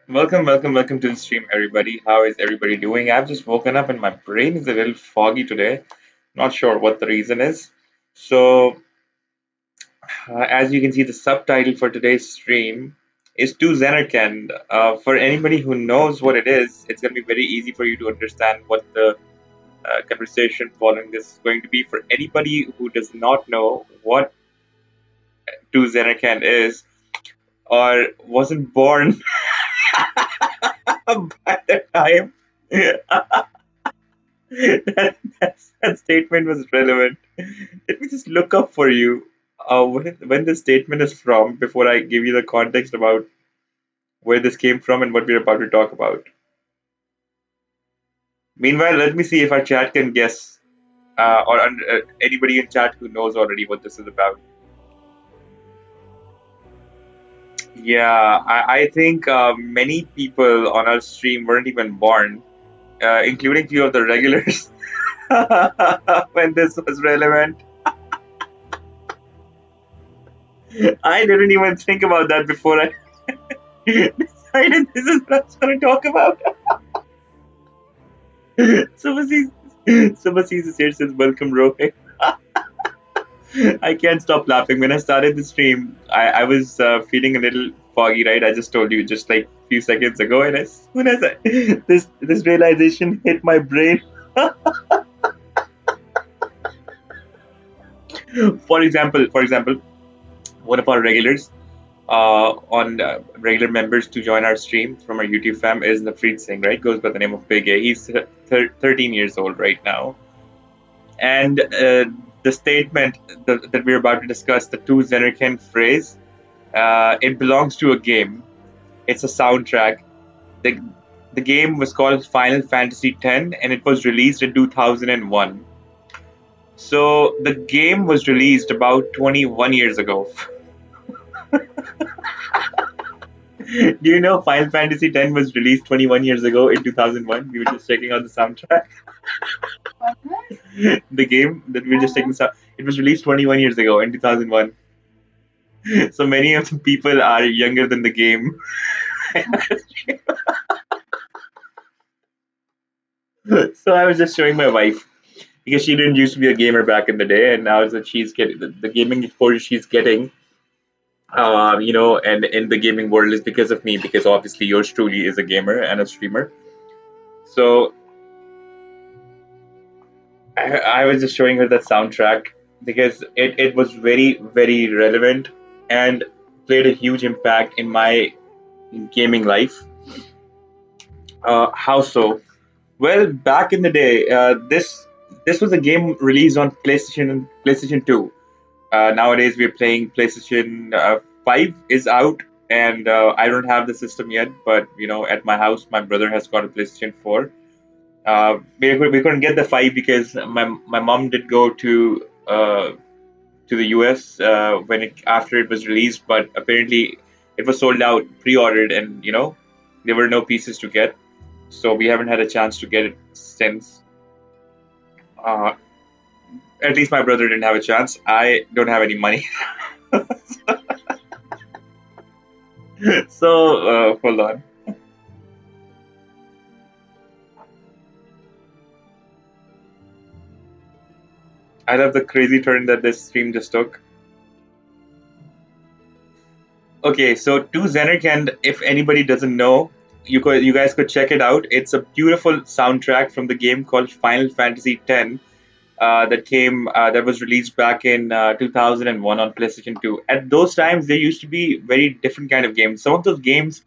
Welcome to the stream, everybody. How is everybody doing? I've just woken up and my brain is a little foggy today. Not sure what the reason is. So, as you can see, the subtitle for today's stream is To Zanarkand. For anybody who knows what it is, it's going to be very easy for you to understand what the conversation following this is going to be. For anybody who does not know what To Zanarkand is or wasn't born by the time that statement was relevant. Let me just look up for you when the statement is from before I give you the context about where this came from and what we're about to talk about. Meanwhile, let me see if our chat can guess or anybody in chat who knows already what this is about. Yeah, I think many people on our stream weren't even born, including few of the regulars, when this was relevant. I didn't even think about that before I decided this is what I was going to talk about. Subasi's Subasi's here says, "Welcome, Rohit." I can't stop laughing. When I started the stream, I was feeling a little foggy, right? I just told you just like a few seconds ago, and as soon as this realization hit my brain, for example, one of our regulars on regular members to join our stream from our YouTube fam is Nafreet Singh, right? Goes by the name of Big A. He's 13 years old right now. And the statement that we're about to discuss, the two Zanarkand phrase, it belongs to a game. It's a soundtrack. The, the game was called Final Fantasy X and it was released in 2001. So the game was released about 21 years ago. Do you know Final Fantasy X was released 21 years ago in 2001? We were just checking out the soundtrack. The game that we were just checking out, it was released 21 years ago in 2001. So many of the people are younger than the game. So I was just showing my wife because she didn't used to be a gamer back in the day, and now that she's getting the gaming exposure she's getting, and in the gaming world is because of me, because obviously yours truly is a gamer and a streamer. So I was just showing her that soundtrack because it was very, very relevant and played a huge impact in my gaming life. How so? Well, back in the day, this was a game released on PlayStation 2. Nowadays, we're playing PlayStation 5 is out, and I don't have the system yet. But at my house, my brother has got a PlayStation 4. We couldn't get the 5 because my mom did go to the US when it after it was released, but apparently it was sold out, pre-ordered, and there were no pieces to get. So we haven't had a chance to get it since. Uh, at least my brother didn't have a chance. I don't have any money. So hold on. I love the crazy turn that this stream just took. Okay, so to Zanarkand, if anybody doesn't know, you guys could check it out. It's a beautiful soundtrack from the game called Final Fantasy X that was released back in 2001 on PlayStation 2. At those times, there used to be very different kind of games. Some of those games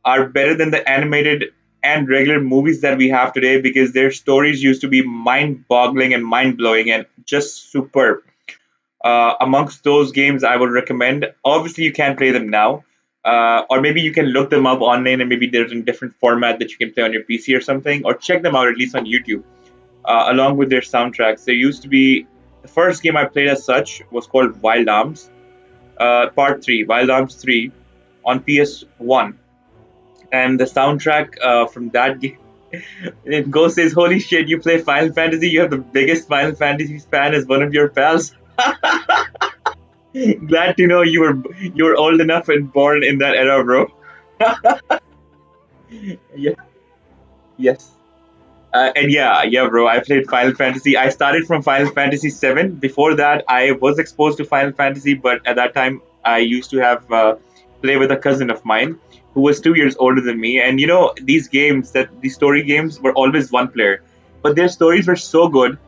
are better than the animated and regular movies that we have today because their stories used to be mind-boggling and mind-blowing and just superb. Amongst those games, I would recommend. Obviously, you can't play them now, or maybe you can look them up online, and maybe there's a different format that you can play on your PC or something, or check them out at least on YouTube, along with their soundtracks. There used to be the first game I played as such was called Wild Arms, Part Three, Wild Arms 3, on PS1, and the soundtrack from that game. It goes says, "Holy shit! You play Final Fantasy? You have the biggest Final Fantasy fan as one of your pals." Glad to know you were old enough and born in that era, bro. Yeah. Yes. And yeah, bro. I played Final Fantasy. I started from Final Fantasy 7. Before that, I was exposed to Final Fantasy, but at that time, I used to have play with a cousin of mine who was 2 years older than me. And these games, that these story games, were always one player, but their stories were so good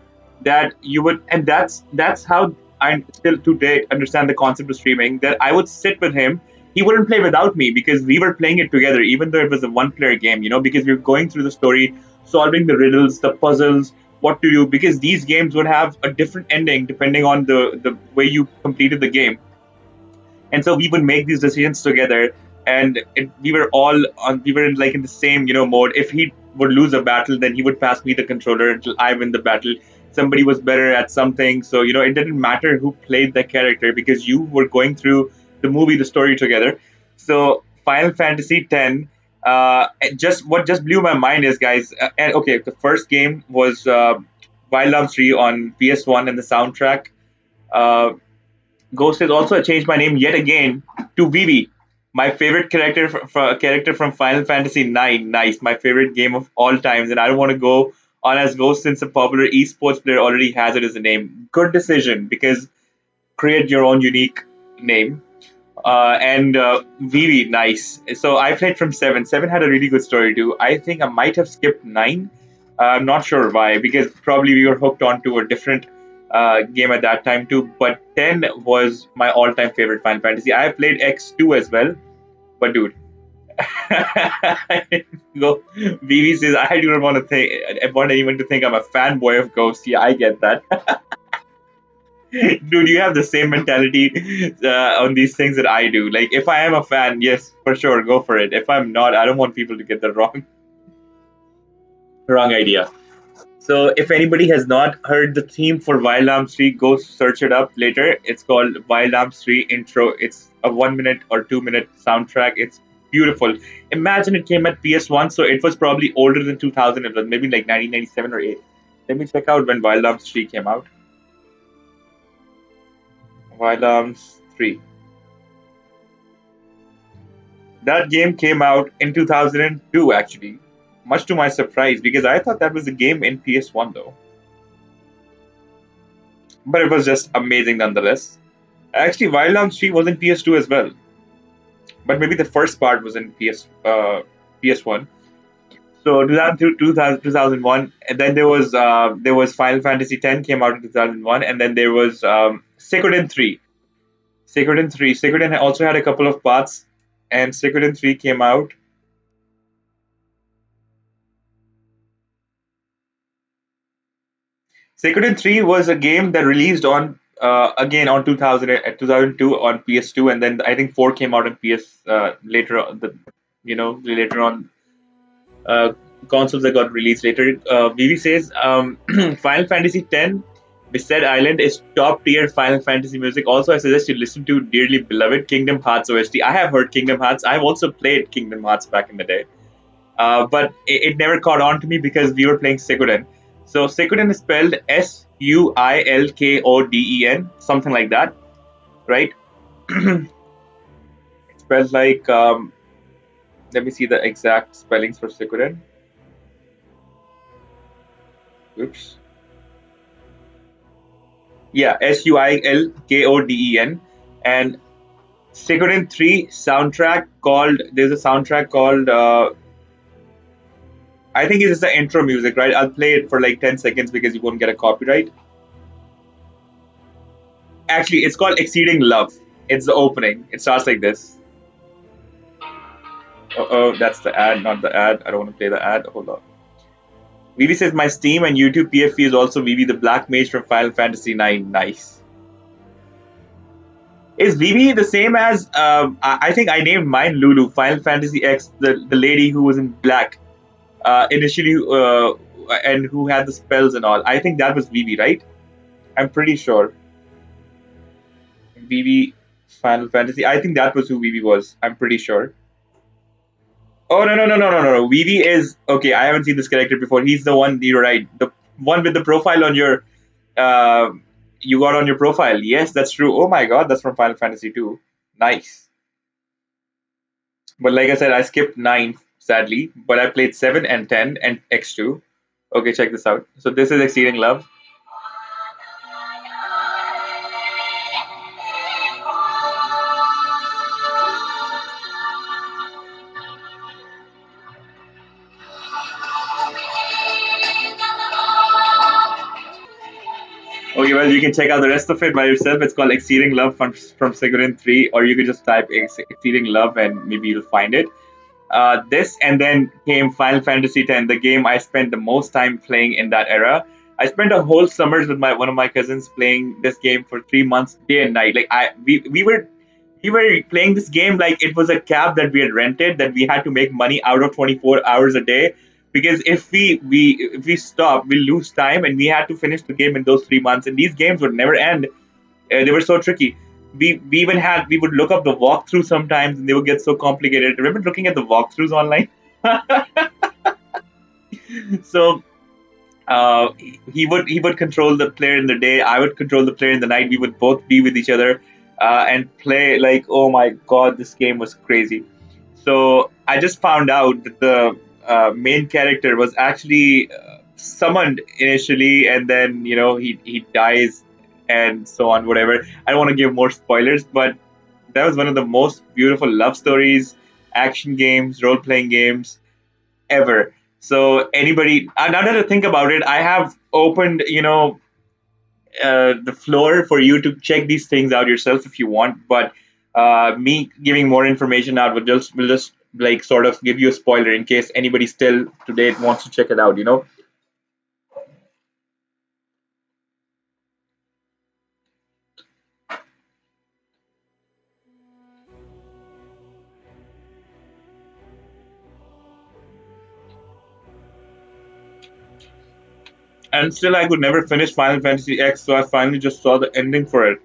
that you would, and that's how I still to date understand the concept of streaming. That I would sit with him. He wouldn't play without me because we were playing it together, even though it was a one-player game. Because we were going through the story, solving the riddles, the puzzles, what to do. Because these games would have a different ending depending on the way you completed the game, and so we would make these decisions together. And we were all on. We were in the same mode. If he would lose a battle, then he would pass me the controller until I win the battle. Somebody was better at something, so it didn't matter who played the character because you were going through the movie, the story together. So Final Fantasy X. What just blew my mind is, guys. And okay, the first game was Wild Arms 3 on PS1, and the soundtrack. Uh, Ghost has also changed my name yet again to Vivi, my favorite character from Final Fantasy IX. Nice, my favorite game of all times, and I don't want to go on as Ghost since a popular esports player already has it as a name. Good decision because create your own unique name. And Vivi, nice. So I played from 7. 7 had a really good story too. I think I might have skipped 9. I'm not sure why, because probably we were hooked onto a different game at that time too. But 10 was my all-time favorite Final Fantasy. I played X2 as well, but dude, go. Vivi says I do not want to think. I want anyone to think I'm a fanboy of Ghost. Yeah, I get that. Dude, you have the same mentality on these things that I do. Like, if I am a fan, yes, for sure, go for it. If I'm not, I don't want people to get the wrong idea. So, if anybody has not heard the theme for Wild Arms 3, go search it up later. It's called Wild Arms 3 Intro. It's a 1 minute or 2 minute soundtrack. It's beautiful. Imagine it came at PS1, so it was probably older than 2000. It was maybe like 1997 or 8. Let me check out when Wild Arms 3 came out. Wild Arms 3. That game came out in 2002, actually, much to my surprise, because I thought that was a game in PS1 though. But it was just amazing nonetheless. Actually, Wild Arms 3 was in PS2 as well, but maybe the first part was in PS1. So 2002, 2001, and then there was Final Fantasy X came out in 2001, and then there was Suikoden 3. Suikoden also had a couple of parts, and Suikoden 3 came out. Suikoden 3 was a game that released on again on 2002 on PS2, and then I think 4 came out on PS later on later on uh, consoles that got released later. Vivi says Final Fantasy X Beset Island is top tier Final Fantasy music. Also, I suggest you listen to dearly beloved Kingdom Hearts OST. I have heard Kingdom Hearts. I've also played Kingdom Hearts back in the day. But it never caught on to me because we were playing Suikoden. So Suikoden is spelled Suilkoden, something like that, right? It's spelled like, let me see the exact spellings for Suikoden. Oops. Yeah, Suilkoden. And Suikoden 3 soundtrack called, there's a soundtrack called, I think it's the intro music, right? I'll play it for like 10 seconds because you won't get a copyright. Actually, it's called Exceeding Love. It's the opening. It starts like this. Oh, that's the ad, not the ad. I don't want to play the ad. Hold on. Vivi says my Steam and YouTube PFP is also Vivi the Black Mage from Final Fantasy IX. Nice. Is Vivi the same as I think I named mine Lulu, Final Fantasy X, the lady who was in black initially, and who had the spells and all. I think that was Vivi, right? I'm pretty sure. Vivi Final Fantasy. I think that was who Vivi was. I'm pretty sure. Oh no. Vivi is okay. I haven't seen this character before. He's the one. You're right. The one with the profile on your uh, you got on your profile. Yes, that's true. Oh my god, that's from Final Fantasy 2. Nice. But like I said, I skipped 9. sadly, but I played 7 and 10 and X2. Okay, check this out. So this is Exceeding Love. Okay, well, you can check out the rest of it by yourself. It's called Exceeding Love from Sigurin 3, or you could just type Exceeding Love and maybe you'll find it. This and then came Final Fantasy X, the game I spent the most time playing in that era. I spent a whole summers with my one of my cousins playing this game for 3 months, day and night. Like we were playing this game like it was a cab that we had rented that we had to make money out of 24 hours a day. Because if we stop, we lose time, and we had to finish the game in those 3 months. And these games would never end. They were so tricky. We even had we would look up the walkthrough sometimes, and they would get so complicated. Remember looking at the walkthroughs online? So he would control the player in the day. I would control the player in the night. We would both be with each other and play like, oh my god, this game was crazy. So I just found out that the main character was actually summoned initially, and then he dies and so on. Whatever. I don't want to give more spoilers, but that was one of the most beautiful love stories, action games, role playing games ever. So anybody, now that I think about it, I have opened the floor for you to check these things out yourself if you want. But me giving more information out will just like sort of give you a spoiler in case anybody still today wants to check it out. And still, I could never finish Final Fantasy X, so I finally just saw the ending for it.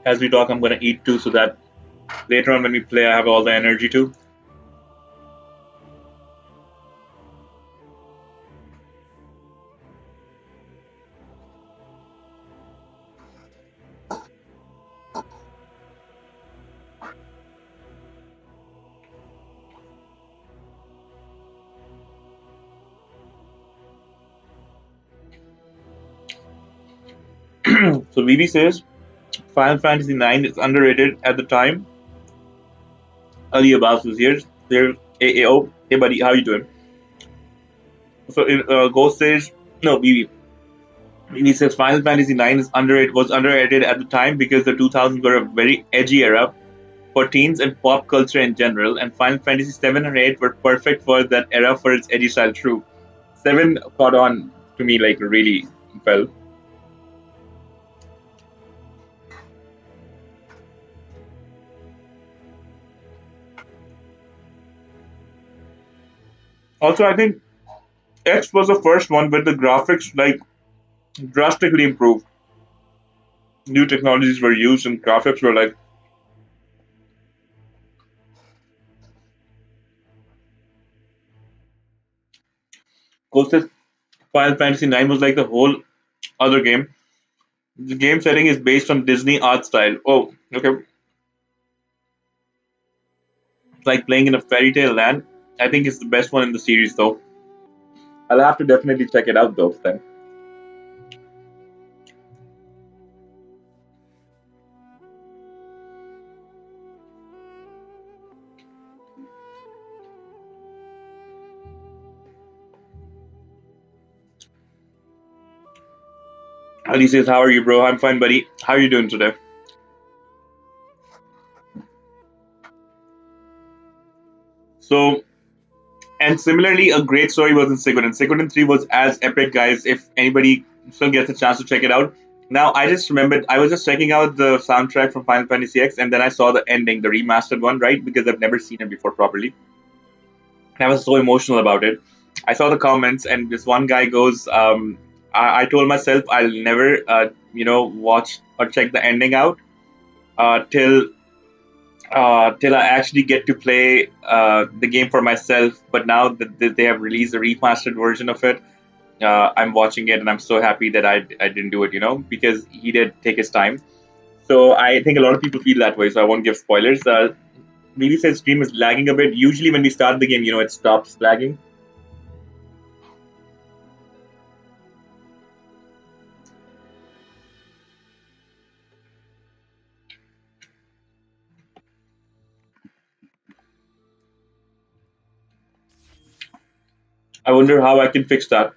As we talk, I'm gonna eat too, so that later on when we play, I have all the energy too. So VB says Final Fantasy IX is underrated at the time. Ali Abbas is here. There's AAO. Hey buddy, how you doing? So Ghost says no BB. BB says Final Fantasy IX is underrated at the time because the 2000s were a very edgy era for teens and pop culture in general, and Final Fantasy 7 and 8 were perfect for that era for its edgy style. True, 7 caught on to me like really well. Also, I think X was the first one where the graphics like drastically improved. New technologies were used, and graphics were like Ghost's Final Fantasy 9 was like the whole other game. The game setting is based on Disney art style. Oh, okay. It's like playing in a fairy tale land. I think it's the best one in the series, though. I'll have to definitely check it out, though. Then. Ali says, "How are you, bro? I'm fine, buddy. How are you doing today?" So, and similarly, a great story was in Sigurd. Sigurd 3 was as epic, guys. If anybody still gets a chance to check it out. Now, I just remembered I was just checking out the soundtrack from Final Fantasy X, and then I saw the ending, the remastered one, right? Because I've never seen it before properly. And I was so emotional about it. I saw the comments, and this one guy goes, I told myself I'll never, watch or check the ending out till I actually get to play the game for myself. But now that they have released a remastered version of it, I'm watching it, and I'm so happy that I didn't do it, because he did take his time. So I think a lot of people feel that way. So I won't give spoilers. Maybe says stream is lagging a bit. Usually when we start the game, it stops lagging. I wonder how I can fix that.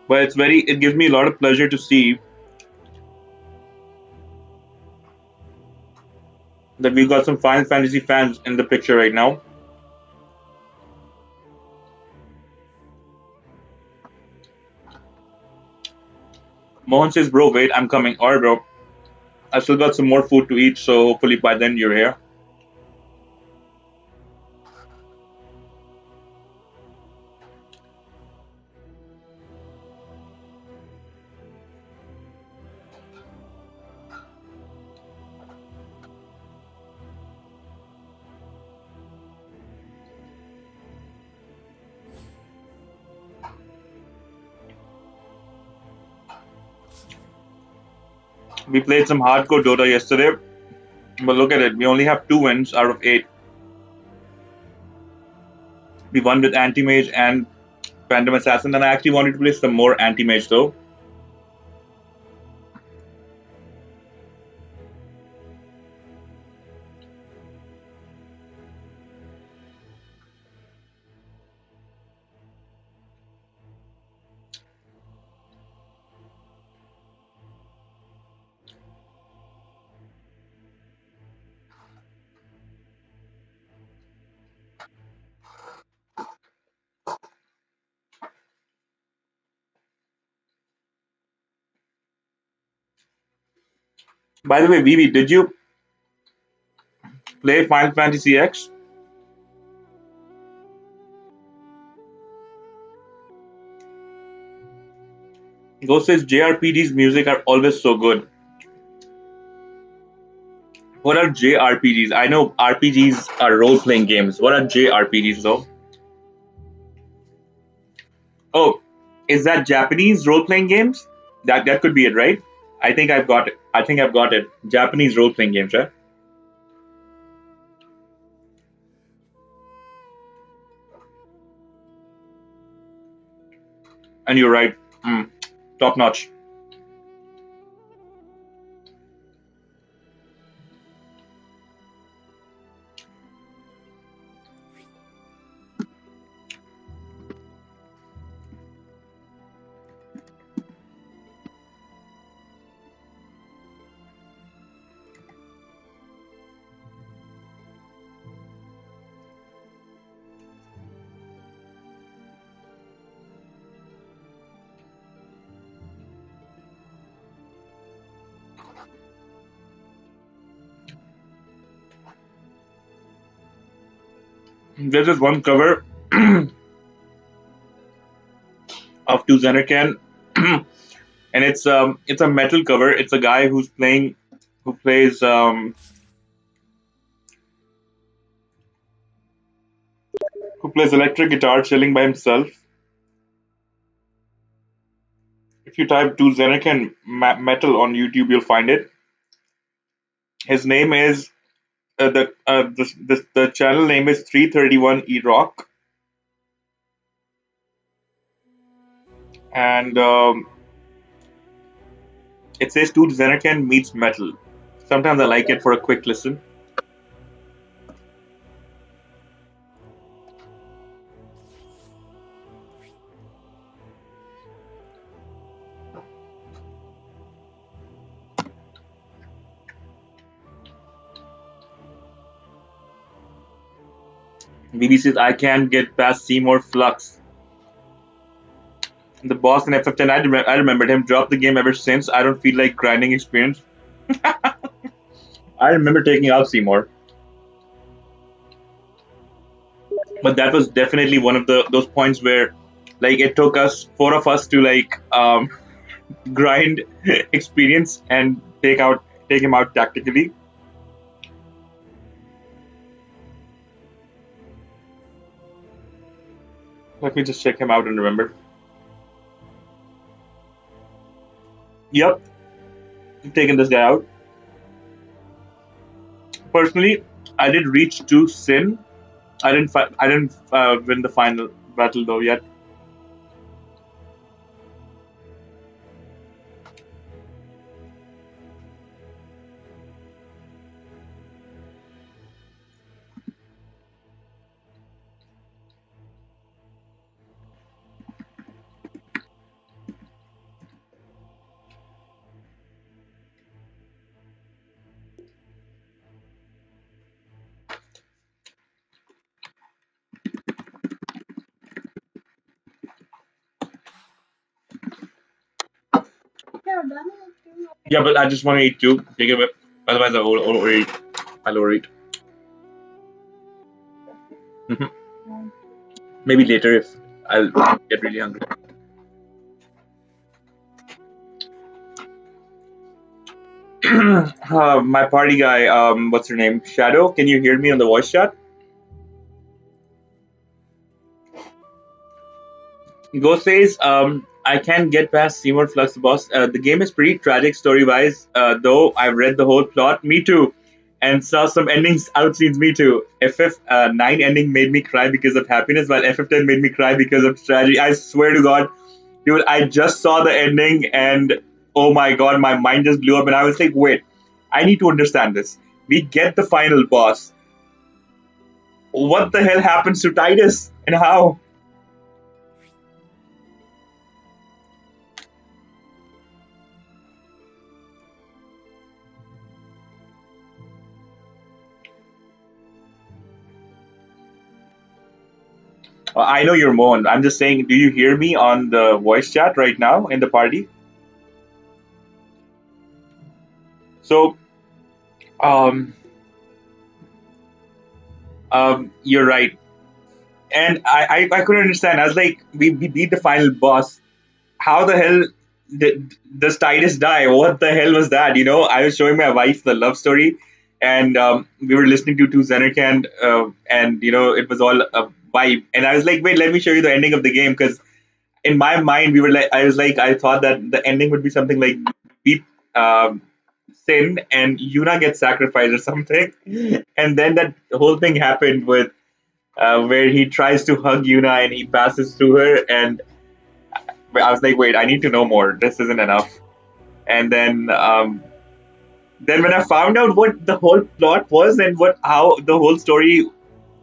But it gives me a lot of pleasure to see that we've got some Final Fantasy fans in the picture right now. Mohan says, bro, wait, I'm coming. Alright, bro. I still got some more food to eat, so hopefully by then you're here. We played some hardcore Dota yesterday, but look at it. We only have 2 wins out of 8. We won with Anti-Mage and Phantom Assassin, and I actually wanted to play some more Anti-Mage though. By the way, Vivi, did you play Final Fantasy X? Ghost says JRPGs music are always so good. What are JRPGs? I know RPGs are role-playing games. What are JRPGs though? Oh, is that Japanese role-playing games? That could be it, right? I think I've got it. I think I've got it. Japanese role-playing games, right? And you're right. Top notch. There's this one cover of two Zanarkand, and it's a metal cover. It's a guy who plays electric guitar, chilling by himself. If you type two Zanarkand metal on YouTube, you'll find it. His name is the channel name is 331 E Rock, and it says two Zanarkand meets metal. Sometimes I like it for a quick listen. BB says I can't get past Seymour Flux. The boss in FF10, I remembered him. Dropped the game ever since. I don't feel like grinding experience. I remember taking out Seymour, but that was definitely one of the those points where, like, it took us four of us to like grind experience and take him out tactically. Let me just check him out and remember. Yep, taking this guy out. Personally, I did reach to Sin. I didn't win the final battle though yet. Yeah, but I just want to eat two. Take it with. Otherwise, I'll overeat. I'll overeat. Mhm. Maybe later if I'll get really hungry. My party guy, what's her name? Shadow. Can you hear me on the voice chat? Ghost says, I can't get past Seymour Flux the boss. The game is pretty tragic story wise, though I've read the whole plot. Me too. And saw some endings out scenes. Me too. FF9 ending made me cry because of happiness, while FF10 made me cry because of tragedy. I swear to God, dude, I just saw the ending and oh my God, my mind just blew up. And I was like, wait, I need to understand this. We get the final boss. What the hell happens to Titus and how? I know you're Mohan. I'm just saying, do you hear me on the voice chat right now in the party? So, um, you're right. And I couldn't understand. I was like, we beat the final boss. How the hell does Titus die? What the hell was that? You know, I was showing my wife the love story, and we were listening to Zanarkand, and you know, it was all a vibe. And I was like, wait, let me show you the ending of the game because in my mind, we were like, I was like, I thought that the ending would be something like beat um, Sin and Yuna gets sacrificed or something, and then that whole thing happened with where he tries to hug Yuna and he passes through her, and I was like, wait, I need to know more. This isn't enough. And then when I found out what the whole plot was and what how the whole story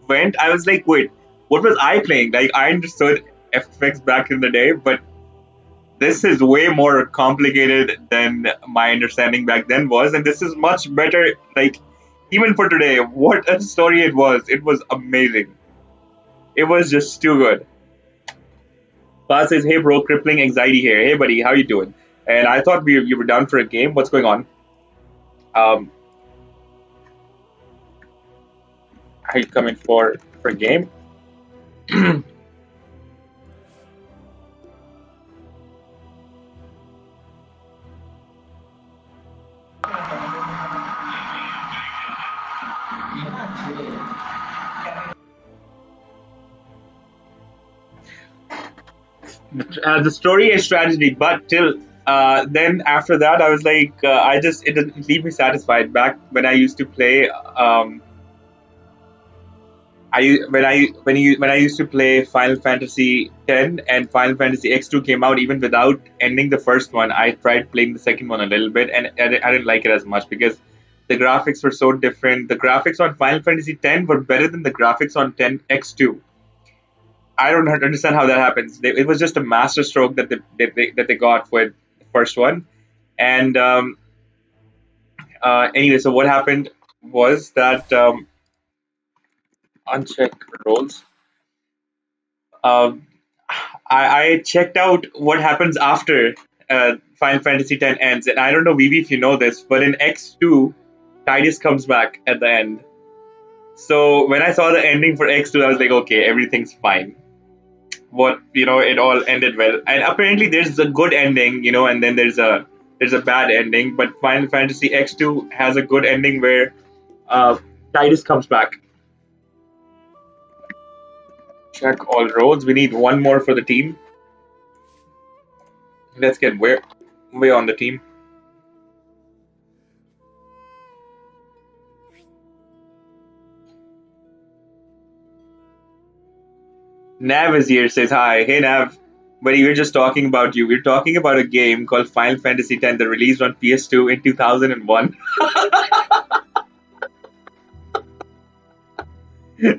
went, I was like, wait, what was I playing? Like I understood FX back in the day, but this is way more complicated than my understanding back then was, and this is much better. Like even for today, what a story it was! It was amazing. It was just too good. Paz says, "Hey bro, crippling anxiety here. Hey buddy, how you doing?" And I thought you were down for a game. What's going on? Um, are you coming for a game? The story is tragedy, but till then after that, I was like, I just it didn't leave me satisfied. Back when I used to play, when I used to play Final Fantasy X and Final Fantasy X2 came out, even without ending the first one, I tried playing the second one a little bit, and I didn't like it as much because the graphics were so different. The graphics on Final Fantasy X were better than the graphics on 10 X2. I don't understand how that happens. It was just a master stroke that they got with the first one. And anyway, so what happened was that uncheck roles. Um, I checked out what happens after Final Fantasy X ends, and I don't know, Vivi, if you know this, but in X2, Tidus comes back at the end. So when I saw the ending for X2, I was like, okay, everything's fine. What it all ended well, and apparently there's a good ending, and then there's a bad ending. But Final Fantasy X2 has a good ending where uh, Tidus comes back. Check all roads. We need one more for the team. Let's get way on the team. Nav is here, says hi. Hey Nav. But we were just talking about you. We're talking about a game called Final Fantasy X that released on PS2 in 2001.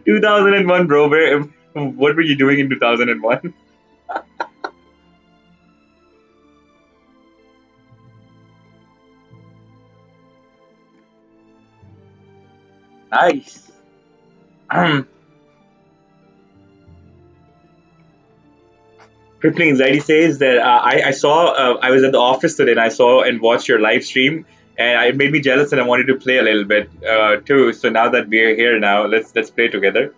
2001, bro. What were you doing in 2001? Nice. Crippling Anxiety says that I saw I was at the office today and I saw and watched your live stream and it made me jealous and I wanted to play a little bit too. So now that we're here now, let's play together.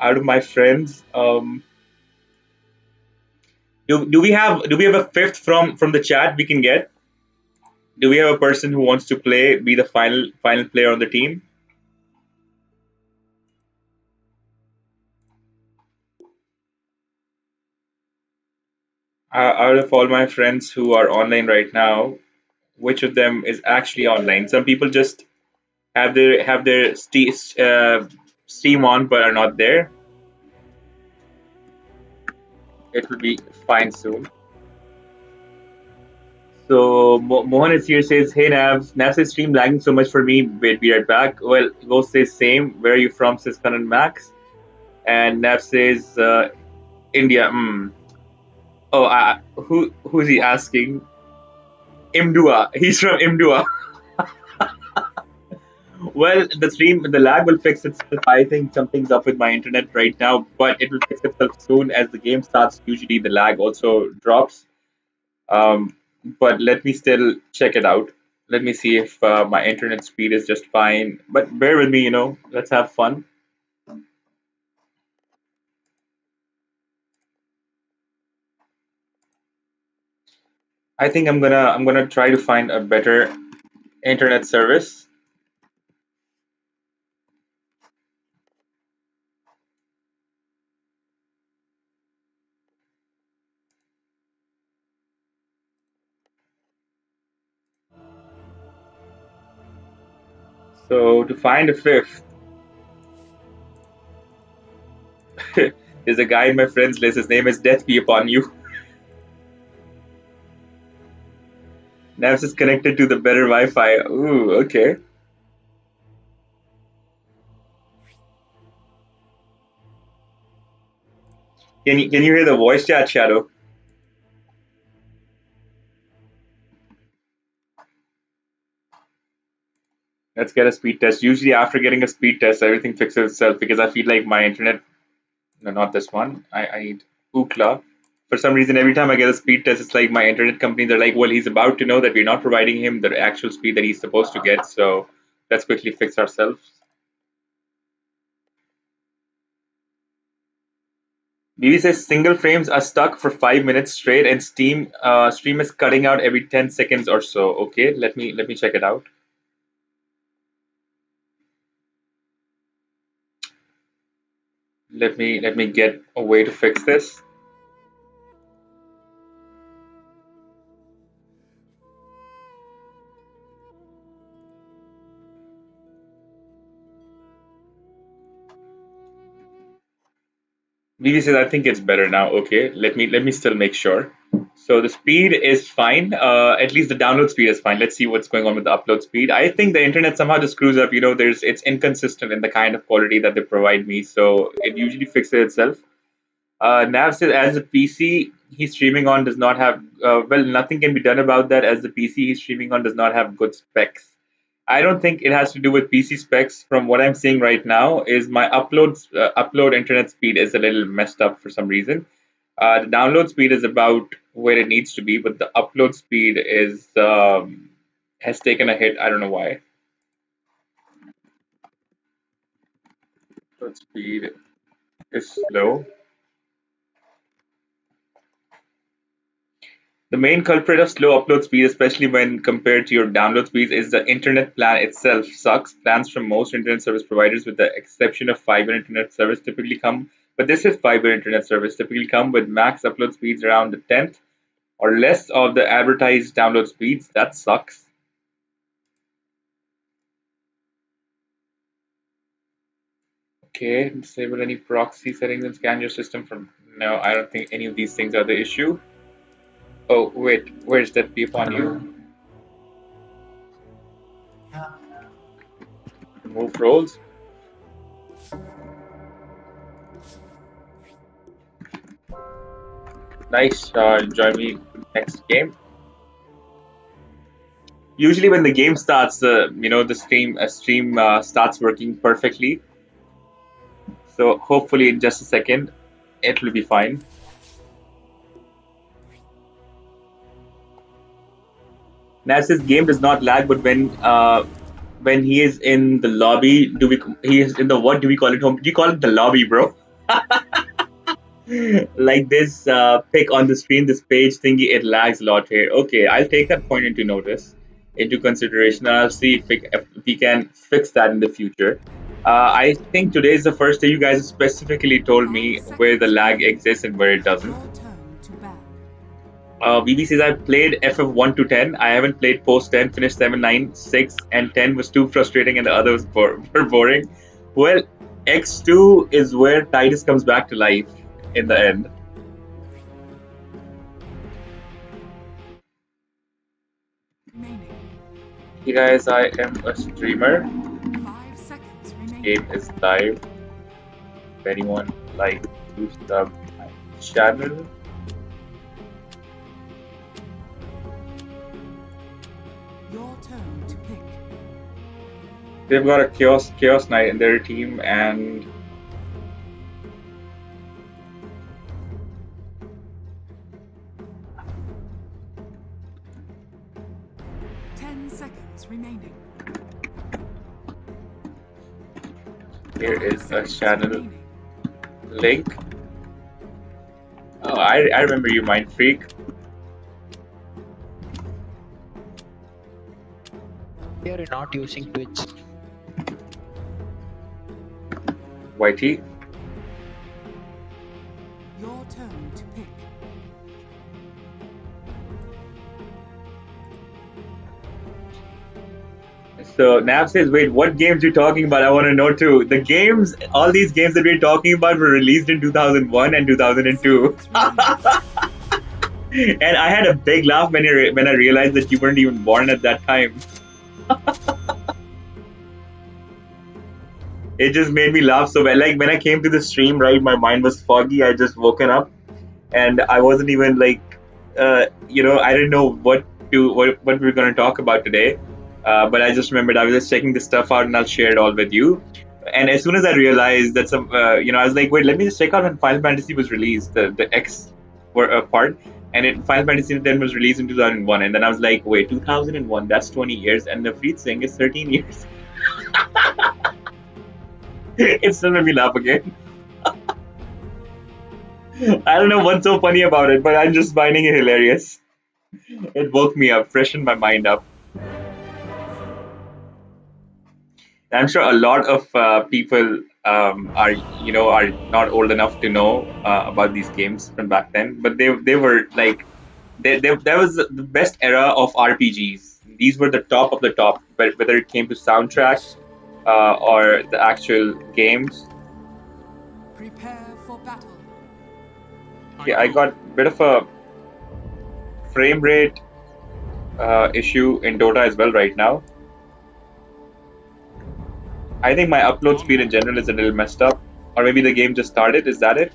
Out of my friends, do we have a fifth from the chat we can get? Do we have a person who wants to be the final player on the team? Out of all my friends who are online right now, which of them is actually online? Some people just have their Steam on but are not there. It will be fine soon. So Mohan is here, says, "Hey Nav, Nav says stream lagging so much for me. Wait, be right back." Well, Ghost says same. Where are you from? Says Kanan Max, and Nav says India. Oh, who's he asking? Imdua. He's from Imdua. Well, the lag will fix itself. I think something's up with my internet right now, but it will fix itself soon as the game starts. Usually, the lag also drops. Um, but let me still check it out. Let me see if my internet speed is just fine. But bear with me, let's have fun. I think I'm gonna try to find a better internet service. So to find a fifth, there's a guy in my friends list. His name is Death Be Upon You. Navs is connected to the better Wi-Fi. Ooh, okay. Can you hear the voice chat, Shadow? Let's get a speed test. Usually after getting a speed test, everything fixes itself because I feel like my internet. No, not this one. I need Ookla. For some reason, every time I get a speed test, it's like my internet companies are like, well, he's about to know that we're not providing him the actual speed that he's supposed to get. So let's quickly fix ourselves. BB says single frames are stuck for 5 minutes straight, and stream is cutting out every 10 seconds or so. Okay, let me check it out. Let me get a way to fix this. Vivi says, I think it's better now. Okay, let me still make sure. So the speed is fine. At least the download speed is fine. Let's see what's going on with the upload speed. I think the internet somehow just screws up. It's inconsistent in the kind of quality that they provide me. So it usually fixes itself. Nav says, as a PC he's streaming on does not have, well, nothing can be done about that as the PC he's streaming on does not have good specs. I don't think it has to do with PC specs. From what I'm seeing right now, is my upload internet speed is a little messed up for some reason. The download speed is about where it needs to be, but the upload speed is has taken a hit. I don't know why. Upload speed is slow. The main culprit of slow upload speed, especially when compared to your download speeds, is the internet plan itself sucks. Plans from most internet service providers, with the exception of fiber internet service, typically come. But this is fiber internet service typically come with max upload speeds around the tenth or less of the advertised download speeds. That sucks. Okay, disable any proxy settings and scan your system from. No, I don't think any of these things are the issue. Oh, wait, where's that beep on you? Remove roles. Nice, join me next game. Usually when the game starts, the stream starts working perfectly. So hopefully in just a second, it will be fine. Now this game does not lag, but when he is in the lobby, he is in the, what do we call it, home? You call it the lobby, bro. Like this pick on the screen, this page thingy, it lags a lot here. Okay, I'll take that point into consideration, and I'll see if we can fix that in the future. I think today is the first day you guys specifically told me where the lag exists and where it doesn't. BB says I played FF 1 to 10. I haven't played post 10, finished 7, 9, 6, and 10 was too frustrating and the others were boring. Well, X2 is where Titus comes back to life in the end. Hey guys, I am a streamer. 5 seconds remaining. Game is live. If anyone like to sub my channel, Your turn to pick. they've got a chaos knight in their team, and 10 seconds remaining. here is a 5 seconds channel remaining. link. Oh, I remember you, Mind Freak. You're not using Twitch. YT. Your turn to pick. So Nav says, wait, what games you talking about? I want to know too. The games, all these games that we're talking about were released in 2001 and 2002. Seconds remaining. And I had a big laugh when I realized that you weren't even born at that time. It just made me laugh so well. Like when I came to the stream, right, my mind was foggy. I just woken up, and I wasn't even like, I didn't know what we were gonna talk about today. But I just remembered I was just checking this stuff out, and I'll share it all with you. And as soon as I realized that I was like, wait, let me just check out when Final Fantasy was released, the X part, and Final Fantasy X was released in 2001, and then I was like, wait, 2001, that's 20 years, and the Freed Sing is 13 years. It still made me laugh again. I don't know what's so funny about it, but I'm just finding it hilarious. It woke me up, freshened my mind up. I'm sure a lot of people are not old enough to know about these games from back then, but they were like that was the best era of RPGs. These were the top of the top, whether it came to soundtracks or the actual games. Prepare for battle. Yeah, I got a bit of a frame rate issue in Dota as well right now. I think my upload speed in general is a little messed up, or maybe the game just started. Is that it?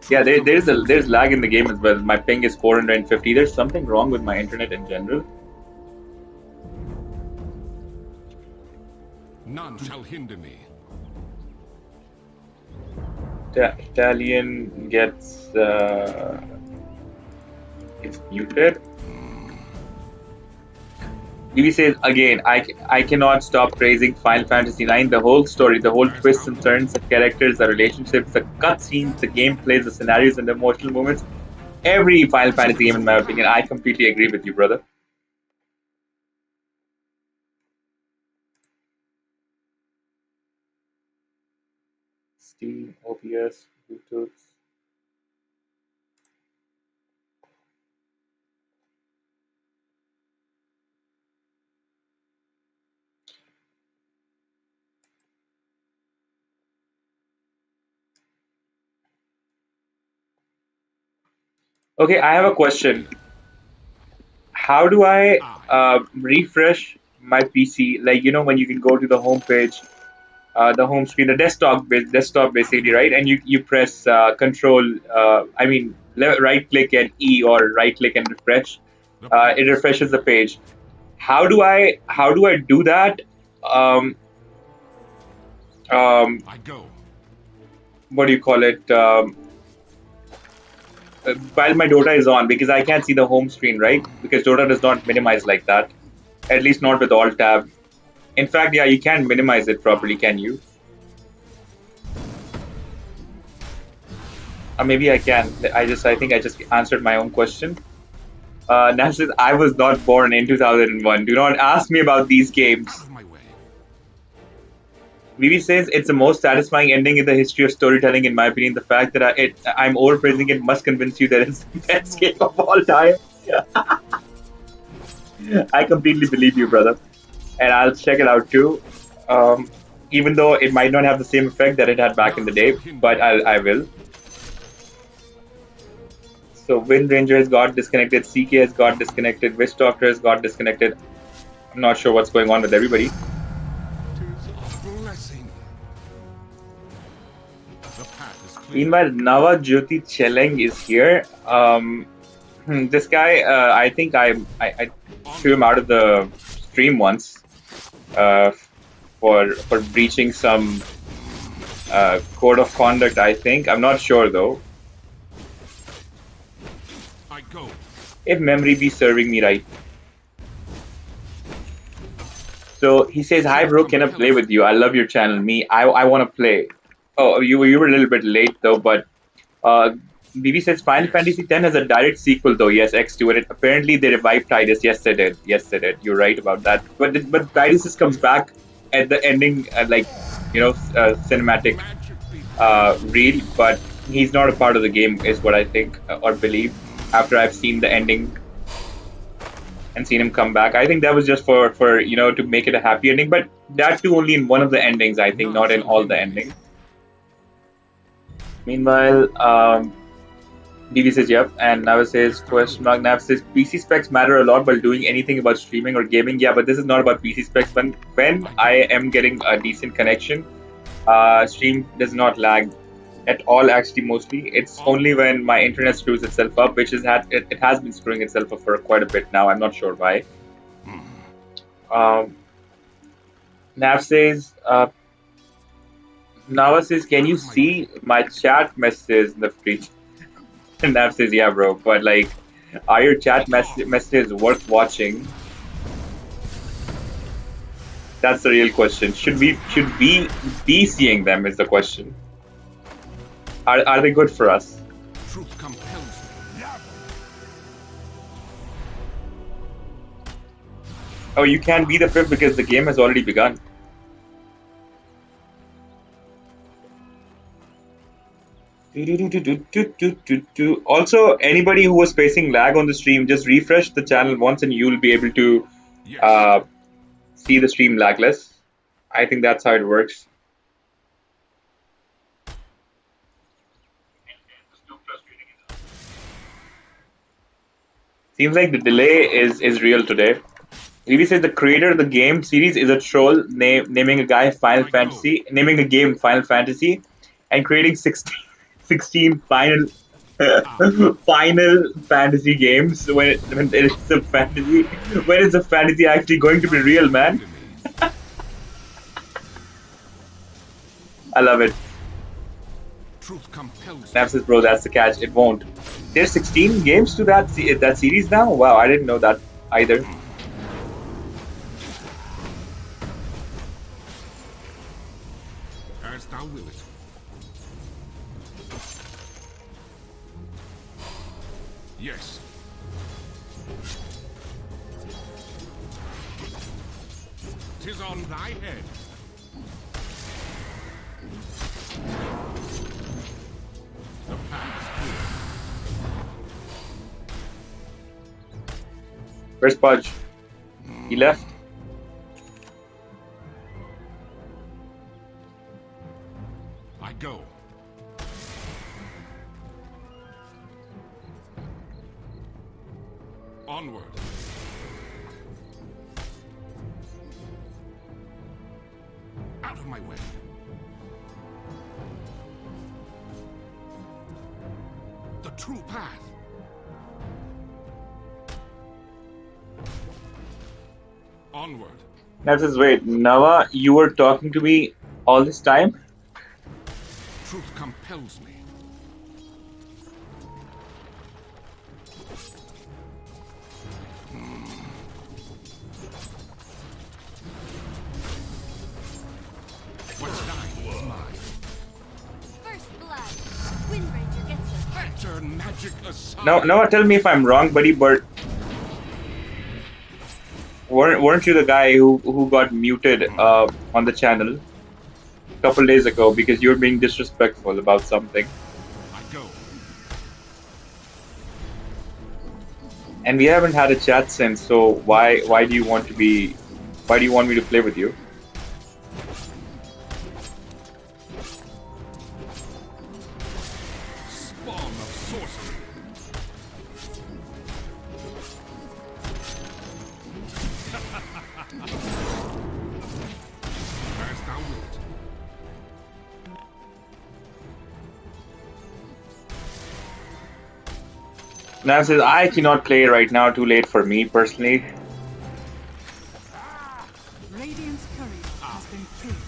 Yeah, there's lag in the game as well. My ping is 450. There's something wrong with my internet in general. None shall hinder me. Italian gets muted. Vivi says again, I cannot stop praising Final Fantasy IX. The whole story, the whole twists and turns, the characters, the relationships, the cutscenes, the gameplays, the scenarios, and the emotional moments. Every Final Fantasy game, in my opinion, I completely agree with you, brother. Steam, OBS, Bluetooth. Okay, I have a question. How do I refresh my PC? Like, you know, when you can go to the home page, the home screen, the desktop basically, right? And you press Control, right click and E or right click and refresh. It refreshes the page. How do I do that? Um, I go. what do you call it? While my Dota is on, because I can't see the home screen, right? Because Dota does not minimize like that. At least not with Alt Tab. In fact, yeah, you can minimize it properly, can you? Or maybe I can. I think I just answered my own question. Nash says, I was not born in 2001. Do not ask me about these games. Out of my way. Vivi says, it's the most satisfying ending in the history of storytelling, in my opinion. The fact that I'm overpraising it must convince you that it's the best game of all time. I completely believe you, brother. And I'll check it out too. Even though it might not have the same effect that it had back in the day, but I will. So Wind Ranger has got disconnected, CK has got disconnected, Witch Doctor has got disconnected. I'm not sure what's going on with everybody. Tis a blessing. The path is clear. Meanwhile, Nava Jyoti Cheleng is here. This guy, I think I threw him out of the stream once for breaching some code of conduct. I think I'm not sure though. I go. If memory be serving me right. So he says, "Hi bro, can I play with you? I love your channel. I want to play." Oh, you were a little bit late though, but BB says Final Fantasy X has a direct sequel though. Yes, X2, and apparently they revived Tidus. Yes, they did. Yes, they did. You're right about that. But Tidus just comes back at the ending, cinematic reel. But he's not a part of the game, is what I think or believe. After I've seen the ending and seen him come back, I think that was just for to make it a happy ending. But that too only in one of the endings, I think, not in all the endings. Meanwhile, BB says yep, and Nav says question mark. Nav says PC specs matter a lot while doing anything about streaming or gaming. Yeah, but this is not about PC specs. When I am getting a decent connection, stream does not lag at all. Actually, mostly it's only when my internet screws itself up, which it has been screwing itself up for quite a bit now. I'm not sure why. Nav says. Nava says, can you see my chat messages in the fridge? And Nav says, yeah, bro, but like, are your chat messages worth watching? That's the real question. Should we be seeing them is the question. Are they good for us? Truth compels me. Oh, you can't be the fifth because the game has already begun. Also, anybody who was facing lag on the stream, just refresh the channel once and you'll be able to see the stream lagless. I think that's how it works. Seems like the delay is real today. Evie says the creator of the game series is a troll naming a game Final Fantasy, and creating 16 Final Fantasy games when it's a fantasy actually going to be real, man. I love it. Truth compels. Nav says, bro, that's the catch. It won't. There's 16 games to that series now. Wow, I didn't know that either. will it. Yes. Tis on thy head. The path is clear. Where's Pudge? He left. I go. Onward. Out of my way. The true path. Onward. That says, wait, Nava, you were talking to me all this time? Truth compels me. What's thine is mine. First blood. Wind Ranger gets it. Let your magic aside. No, Nava, tell me if I'm wrong, buddy, but weren't you the guy who got muted on the channel a couple days ago because you were being disrespectful about something? I go. And we haven't had a chat since, so why do you want me to play with you? Spawn of sorcery. As thou wilt. Now says I cannot play right now, too late for me personally. Radiant's courier has been killed.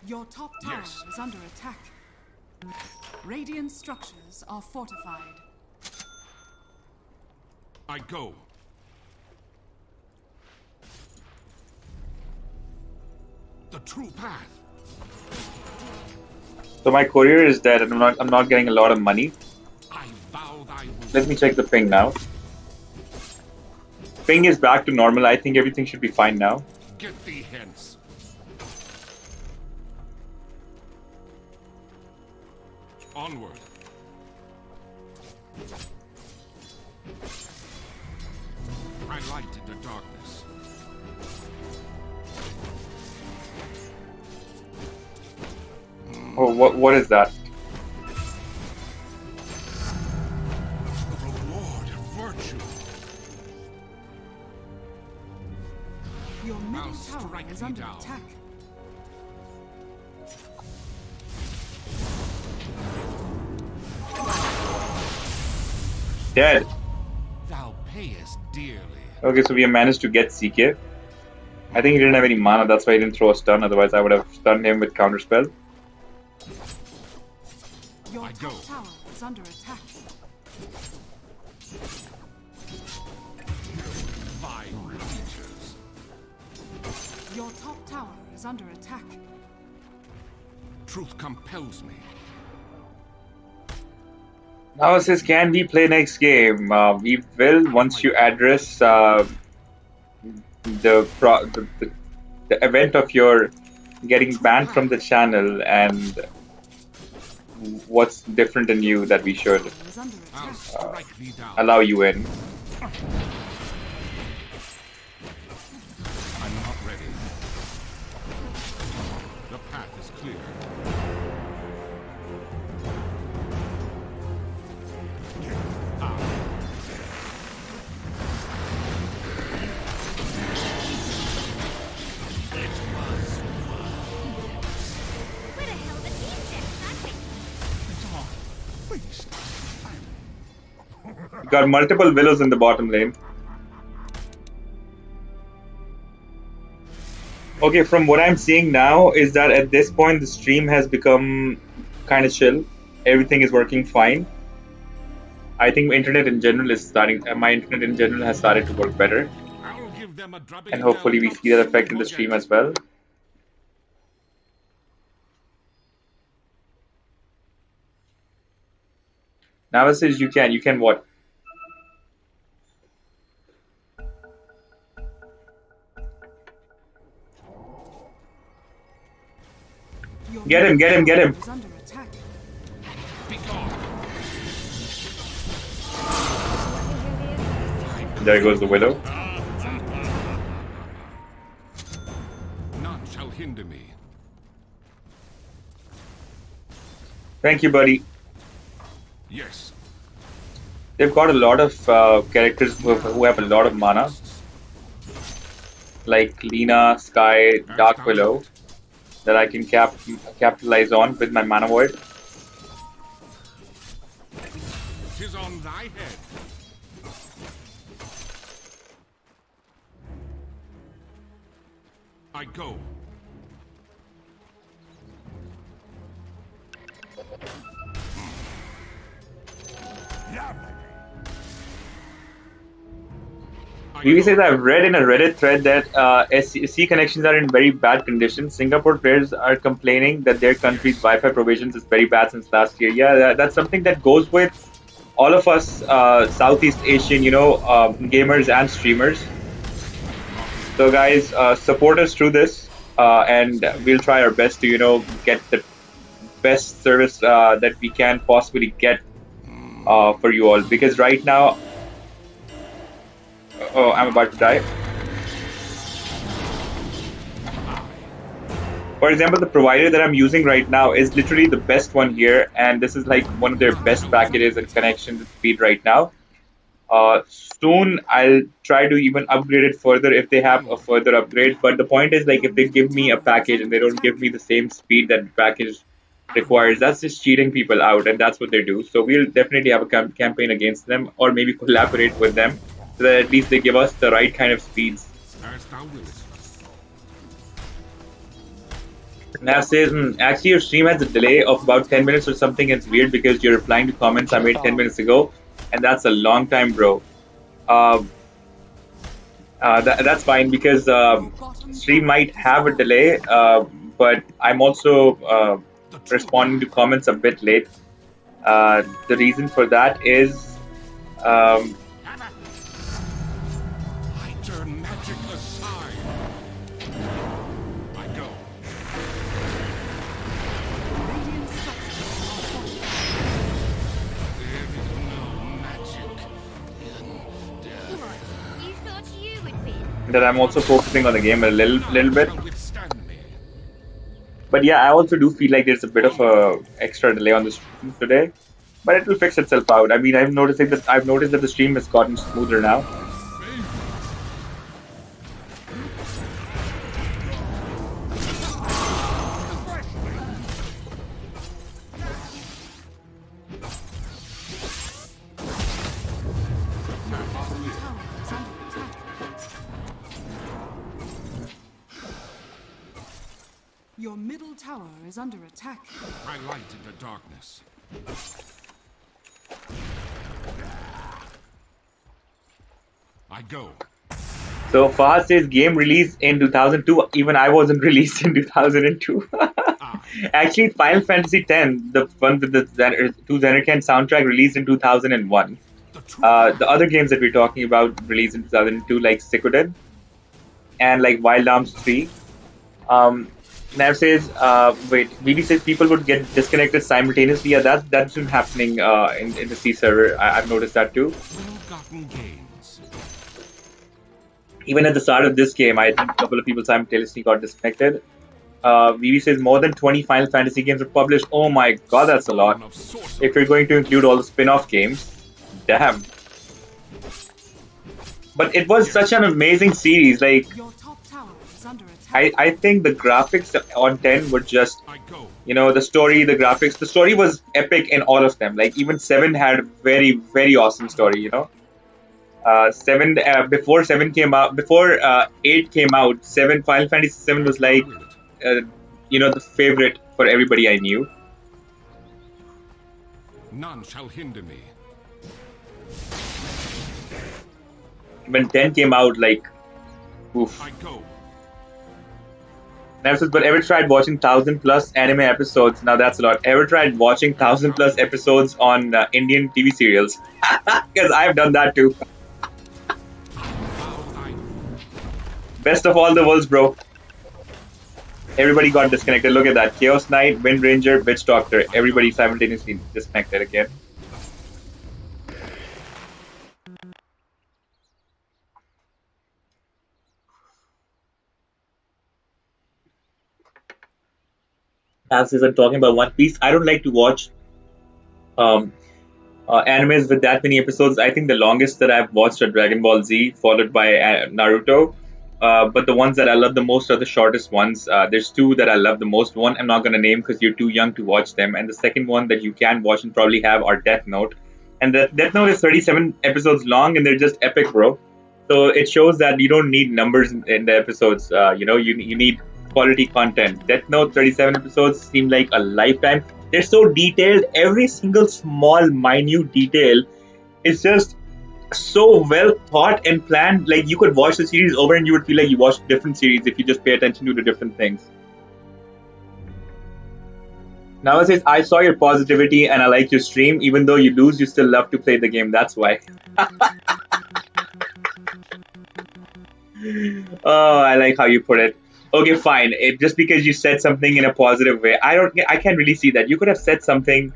Your top tower Yes. is under attack. Radiant structures are fortified. I go. The true path. So my courier is dead, and I'm not getting a lot of money. I vow thy will. Let me check the ping now. Ping is back to normal. I think everything should be fine now. Get thee hence. Onward. I light in the darkness. Oh, what is that? The reward of virtue. Your middle I'll tower strike is thee under down. attack. Dead. Thou payest dearly. Okay, so we have managed to get CK. I think he didn't have any mana, that's why he didn't throw a stun. Otherwise, I would have stunned him with counterspell. Your I top go. tower is under attack. Vile creatures. Your top tower is under attack. Truth compels me. Now it says, can we play next game? We will once you address the event of your getting banned from the channel and what's different in you that we should Is under I'll attack. strike thee down. allow you in. I'm not ready. The path is clear. Ah. What a hell of a team this, You got multiple willows in the bottom lane. Okay, from what I'm seeing now is that at this point the stream has become kind of chill. Everything is working fine. I think internet in general is starting. My internet in general has started to work better, I'll give them a drubbing and they'll hopefully we not see that soon effect in the forget. stream as well. Nava says you can. You can what? Your Get him! middle Get him! Get tower him! is under attack. Be gone. There goes the widow. None shall hinder me. Thank you, buddy. Yes. They've got a lot of characters who have a lot of mana, like Lina, Sky, As Dark thou Willow, wilt. that I can capitalize on with my mana void. 'Tis on thy head. I go. Vivi says I've read in a Reddit thread that SC connections are in very bad condition. Singapore players are complaining that their country's Wi-Fi provisions is very bad since last year. Yeah, that's something that goes with all of us Southeast Asian, gamers and streamers. So guys, support us through this, and we'll try our best to get the best service that we can possibly get for you all. Because right now, oh, I'm about to die. For example, the provider that I'm using right now is literally the best one here, and this is like one of their best packages and connection speed right now. Soon I'll try to even upgrade it further if they have a further upgrade. But the point is, like, if they give me a package and they don't give me the same speed that the package requires, that's just cheating people out, and that's what they do. So we'll definitely have a campaign against them, or maybe collaborate with them, so that at least they give us the right kind of speeds. As thou wilt. Now says, actually your stream has a delay of about 10 minutes or something. It's weird because you're replying to comments I made 10 minutes ago, and that's a long time, bro. That's fine because stream might have a delay, but I'm also responding to comments a bit late. The reason for that is I turn magic aside. I go. Radiant structures are fortified. There is no magic in death. What? You thought you would win? that I'm also focusing on the game a little bit. Shall withstand me. But yeah, I also do feel like there's a bit of a extra delay on the stream today, but it will fix itself out. I mean, I've noticed that the stream has gotten smoother now. Your middle tower is under attack. I light in the darkness. I go. So Fahad says game released in 2002. Even I wasn't released in 2002. Actually, Final Fantasy X, the one with the two Zanarkand soundtrack, released in 2001. The other games that we're talking about released in 2002, like Suikoden and like Wild Arms 3. Nav says, wait, BB says people would get disconnected simultaneously. Yeah, that's been happening in the C server. I've noticed that too. Well-gotten gains. Even at the start of this game, I think a couple of people simultaneously got disconnected. BB says more than 20 Final Fantasy games were published. Oh my god, that's a lot. Of sorcery. If you're going to include all the spin-off games, damn. But it was such an amazing series. Like, Your top tower is under attack. I think the graphics on 10 were just, I go. the story, the graphics. The story was epic in all of them. Like, even 7 had a very, very awesome story, 7, before 7 came out, before 8 came out, Final Fantasy 7 was like, the favorite for everybody I knew. None shall hinder me. When 10 came out, like, oof. I go. Never says, but ever tried watching 1,000+ anime episodes? Now that's a lot. Ever tried watching 1,000+ episodes on Indian TV serials? Because I've done that too. Best of all the worlds, bro. Everybody got disconnected. Look at that. Chaos Knight, Wind Ranger, Witch Doctor. Everybody simultaneously disconnected again. As I'm talking about One Piece, I don't like to watch um, animes with that many episodes. I think the longest that I've watched are Dragon Ball Z, followed by Naruto. But the ones that I love the most are the shortest ones. There's two that I love the most. One I'm not going to name because you're too young to watch them. And the second one that you can watch and probably have are Death Note. And the Death Note is 37 episodes long and they're just epic, bro. So it shows that you don't need numbers in the episodes. You need quality content. Death Note 37 episodes seem like a lifetime. They're so detailed. Every single small, minute detail is just so well thought and planned. Like you could watch the series over and you would feel like you watched a different series if you just pay attention to the different things. Now it says, I saw your positivity and I like your stream. Even though you lose, you still love to play the game. That's why. Oh, I like how you put it. Okay, fine. Just because you said something in a positive way, I can't really see that. You could have said something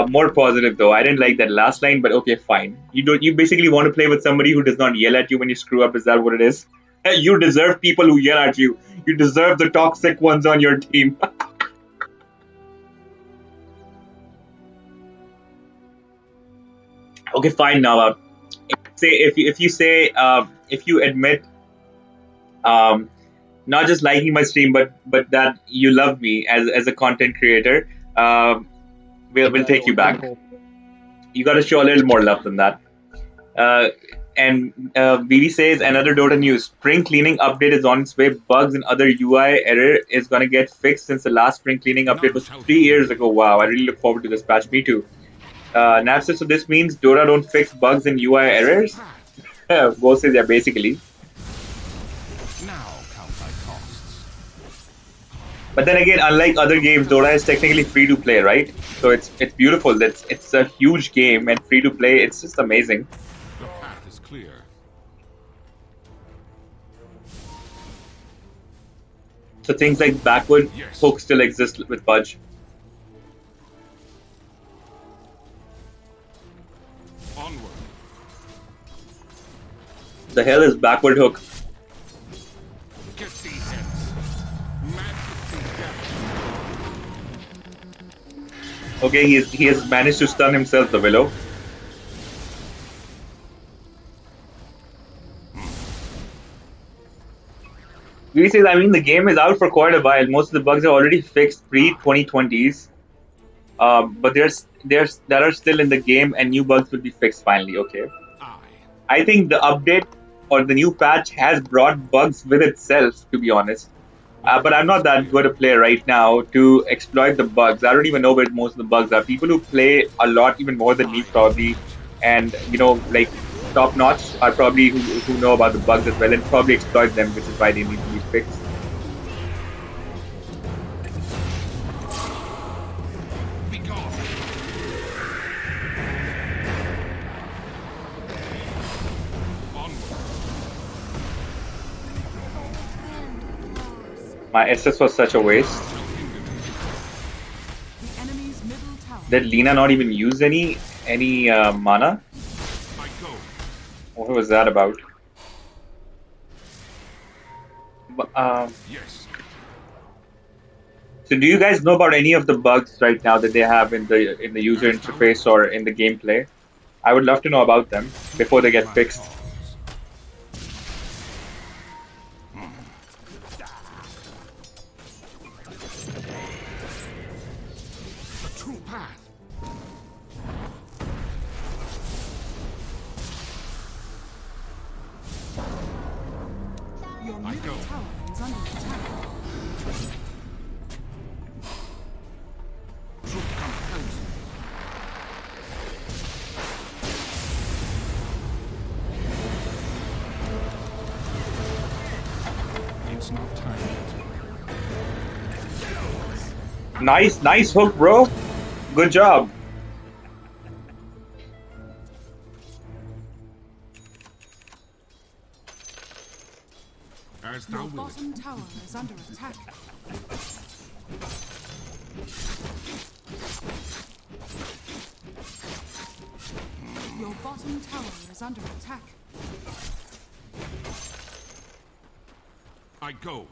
more positive though. I didn't like that last line, but okay, fine. You basically want to play with somebody who does not yell at you when you screw up. Is that what it is? You deserve people who yell at you. You deserve the toxic ones on your team. Okay, fine. Now, if you admit not just liking my stream, but that you love me as a content creator, we'll take you back. You got to show a little more love than that. And BD says, another Dota news. Spring cleaning update is on its way. Bugs and other UI error is going to get fixed since the last spring cleaning update was 3 years ago. Wow, I really look forward to this patch. Me too. Napster, so this means Dota don't fix bugs and UI errors? Go says, yeah, basically. Now count my costs. But then again, unlike other games, Dota is technically free to play, right? So it's beautiful. It's a huge game and free to play. It's just amazing. The path is clear. So things like backward hook still exist with Budge. Onward. The hell is backward hook? Get these heads. Majesty death. Okay, he has managed to stun himself, the Willow. He says, I mean, the game is out for quite a while. Most of the bugs are already fixed pre-2020s. But that are still in the game, and new bugs will be fixed finally. Okay. I think the update or the new patch has brought bugs with itself, to be honest. But I'm not that good a player right now to exploit the bugs. I don't even know where most of the bugs are. People who play a lot, even more than me probably, and like top notch are probably who know about the bugs as well and probably exploit them, which is why they need to be fixed. Be gone. Onward. My SS was such a waste. The enemy's middle tower. Did Lina not even use any mana? I go. What was that about? Yes. So do you guys know about any of the bugs right now that they have in the user interface or in the gameplay? I would love to know about them before they get fixed. The true path. Your I middle go. tower is under attack. Truth compels me. It's not time yet. Nice hook, bro. Good job. As Your thou wilt. bottom tower is under attack. Your bottom tower is under attack. I go.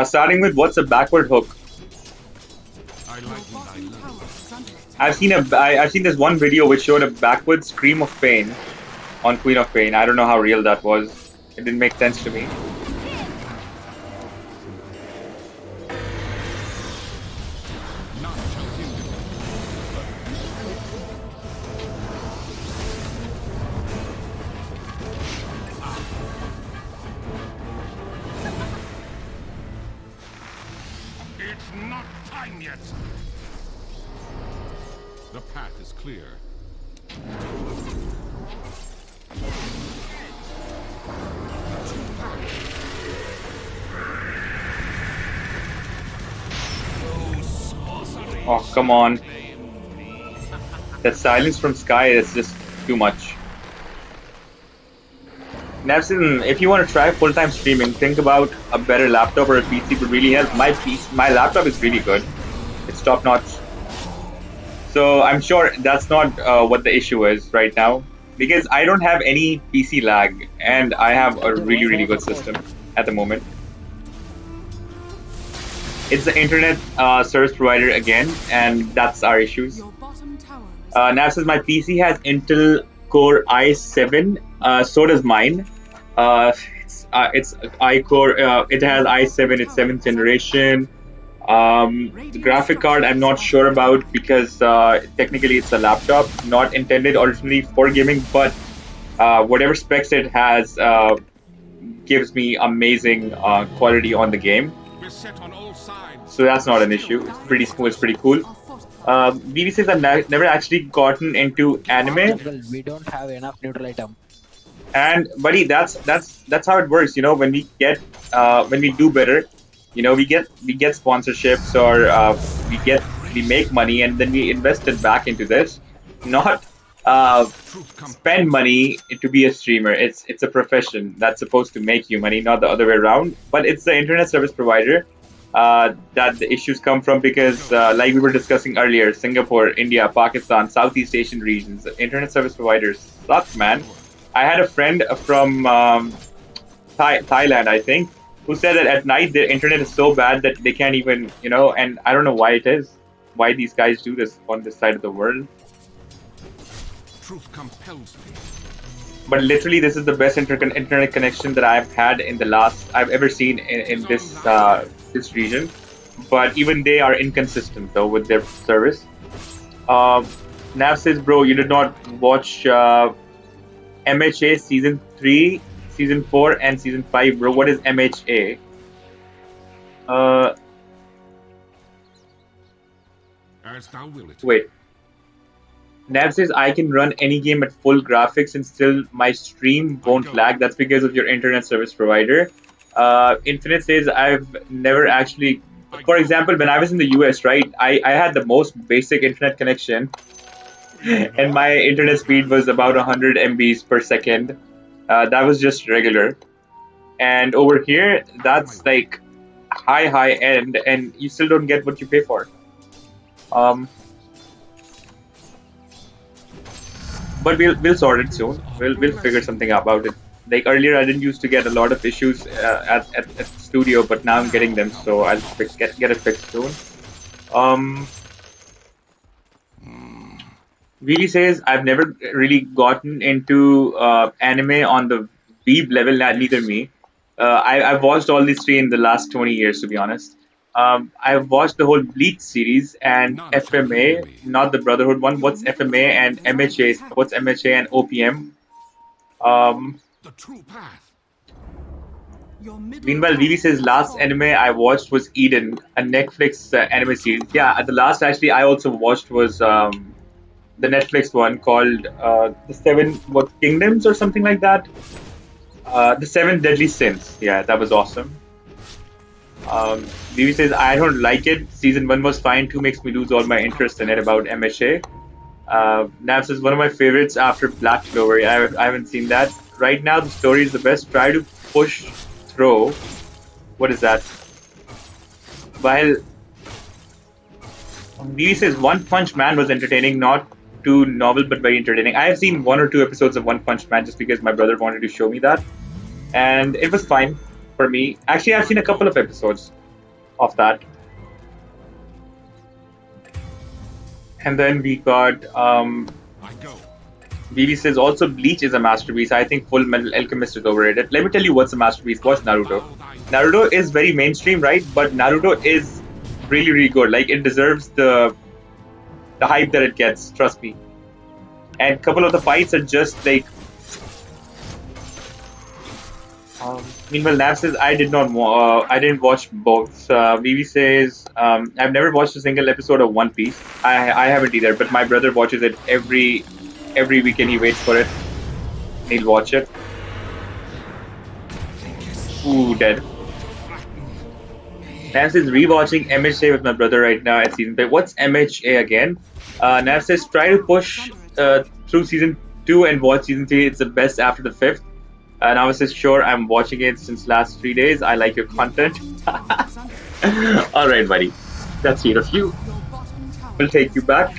Starting with what's a backward hook? I Your like what I bottom love. tower is under attack. I've seen this one video which showed a backward scream of pain on Queen of Pain. I don't know how real that was. It didn't make sense to me. None shall hinder me. It's not time yet. The path is clear. Oh, come on. That silence from Sky is just too much. Nevson, if you want to try full-time streaming, think about a better laptop or a PC would really help. My laptop is really good. It's top-notch. So I'm sure that's not what the issue is right now. Because I don't have any PC lag, and I have a really good system at the moment. It's the internet service provider again, and that's our issues. Your bottom tower is Nav says my PC has Intel Core i7. So does mine. It's iCore. It has i7. It's 7th generation. The graphic card I'm not sure about because technically it's a laptop, not intended originally for gaming. But whatever specs it has gives me amazing quality on the game. Beset on all sides. So that's not an issue. It's pretty smooth. It's pretty cool. are fortified. BB says I've never actually gotten into anime, Well, we don't have enough neutral item. and buddy, that's how it works. You know, when we do better, you know, we get sponsorships or we make money and then we invest it back into this, not Truth compels spend money to be a streamer. It's a profession that's supposed to make you money, not the other way around. But it's the internet service provider that the issues come from because, like we were discussing earlier, Singapore, India, Pakistan, Southeast Asian regions, internet service providers suck, man. I had a friend from Thailand, I think, who said that at night their internet is so bad that they can't even, you know, and I don't know why it is, why these guys do this on this side of the world. Truth compels me. But literally, this is the best internet connection that I've had I've ever seen in this region. But even they are inconsistent though with their service. Nav says, bro, you did not watch MHA season 3, season 4, and season 5, bro. What is MHA? As thou wilt. Wait. Nav says I can run any game at full graphics and still my stream won't lag. That's because of your internet service provider. Infinite says I've never actually. For example, when I was in the US, right, I had the most basic internet connection, and my internet speed was about 100 MBs per second. That was just regular. And over here, that's like high end, and you still don't get what you pay for. But we'll sort it soon. We'll figure something out about it. Like earlier, I didn't used to get a lot of issues at the studio, but now I'm getting them, so I'll get it fixed soon. Vili says I've never really gotten into anime on the weeb level. Neither me. I've watched all these three in the last 20 years, to be honest. I've watched the whole Bleach series and FMA, not the Brotherhood one. What's FMA and MHA? What's MHA and OPM? The true path. Your middle Meanwhile, tower Vivi says is last fallen. anime I watched was Eden, a Netflix anime series. Yeah, the last actually I also watched was the Netflix one called the Seven Kingdoms or something like that. The Seven Deadly Sins. Yeah, that was awesome. Vivi says, I don't like it. Season 1 was fine. 2 makes me lose all my interest in it about MHA. Nav says, one of my favorites after Black Clover. I haven't seen that. Right now, the story is the best. Try to push throw. What is that? While Vivi says, One Punch Man was entertaining, not too novel, but very entertaining. I have seen 1 or 2 episodes of One Punch Man just because my brother wanted to show me that. And it was fine for me. Actually, I've seen a couple of episodes of that. And then we got I go. Vivi says also Bleach is a masterpiece. I think Full Metal Alchemist is overrated. Let me tell you what's a masterpiece. Watch Naruto. Naruto is very mainstream, right? But Naruto is really, really good. Like it deserves the hype that it gets. Trust me. And a couple of the fights are just like. Meanwhile, Nav says I I didn't watch both. Vivi says I've never watched a single episode of One Piece. I haven't either, but my brother watches it every weekend. He waits for it. He'll watch it. Ooh, dead. Nav says rewatching MHA with my brother right now at season 3. What's MHA again? Nav says try to push through season 2 and watch season 3. It's the best after the 5th. And I was just sure I'm watching it since last 3 days. I like your content. All right, buddy. That's sweet of you. We'll take you back.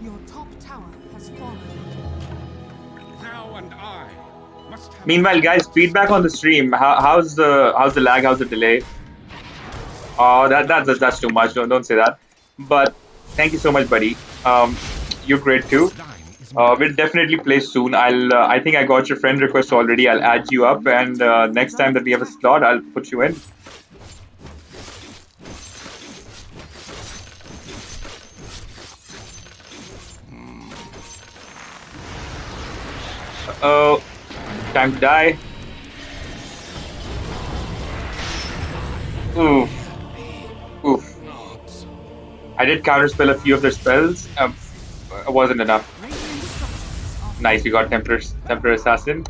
Your top tower has fallen. Thou and I must have. Meanwhile, guys, feedback on the stream. How's the lag? How's the delay? Oh, that's too much. Don't say that. But thank you so much, buddy. You're great too. We'll definitely play soon. I think I got your friend request already. I'll add you up, and next time that we have a slot, I'll put you in. Oh, time to die. Oof. Oof. I did counterspell a few of their spells. It wasn't enough. Nice, we got Templar Assassin.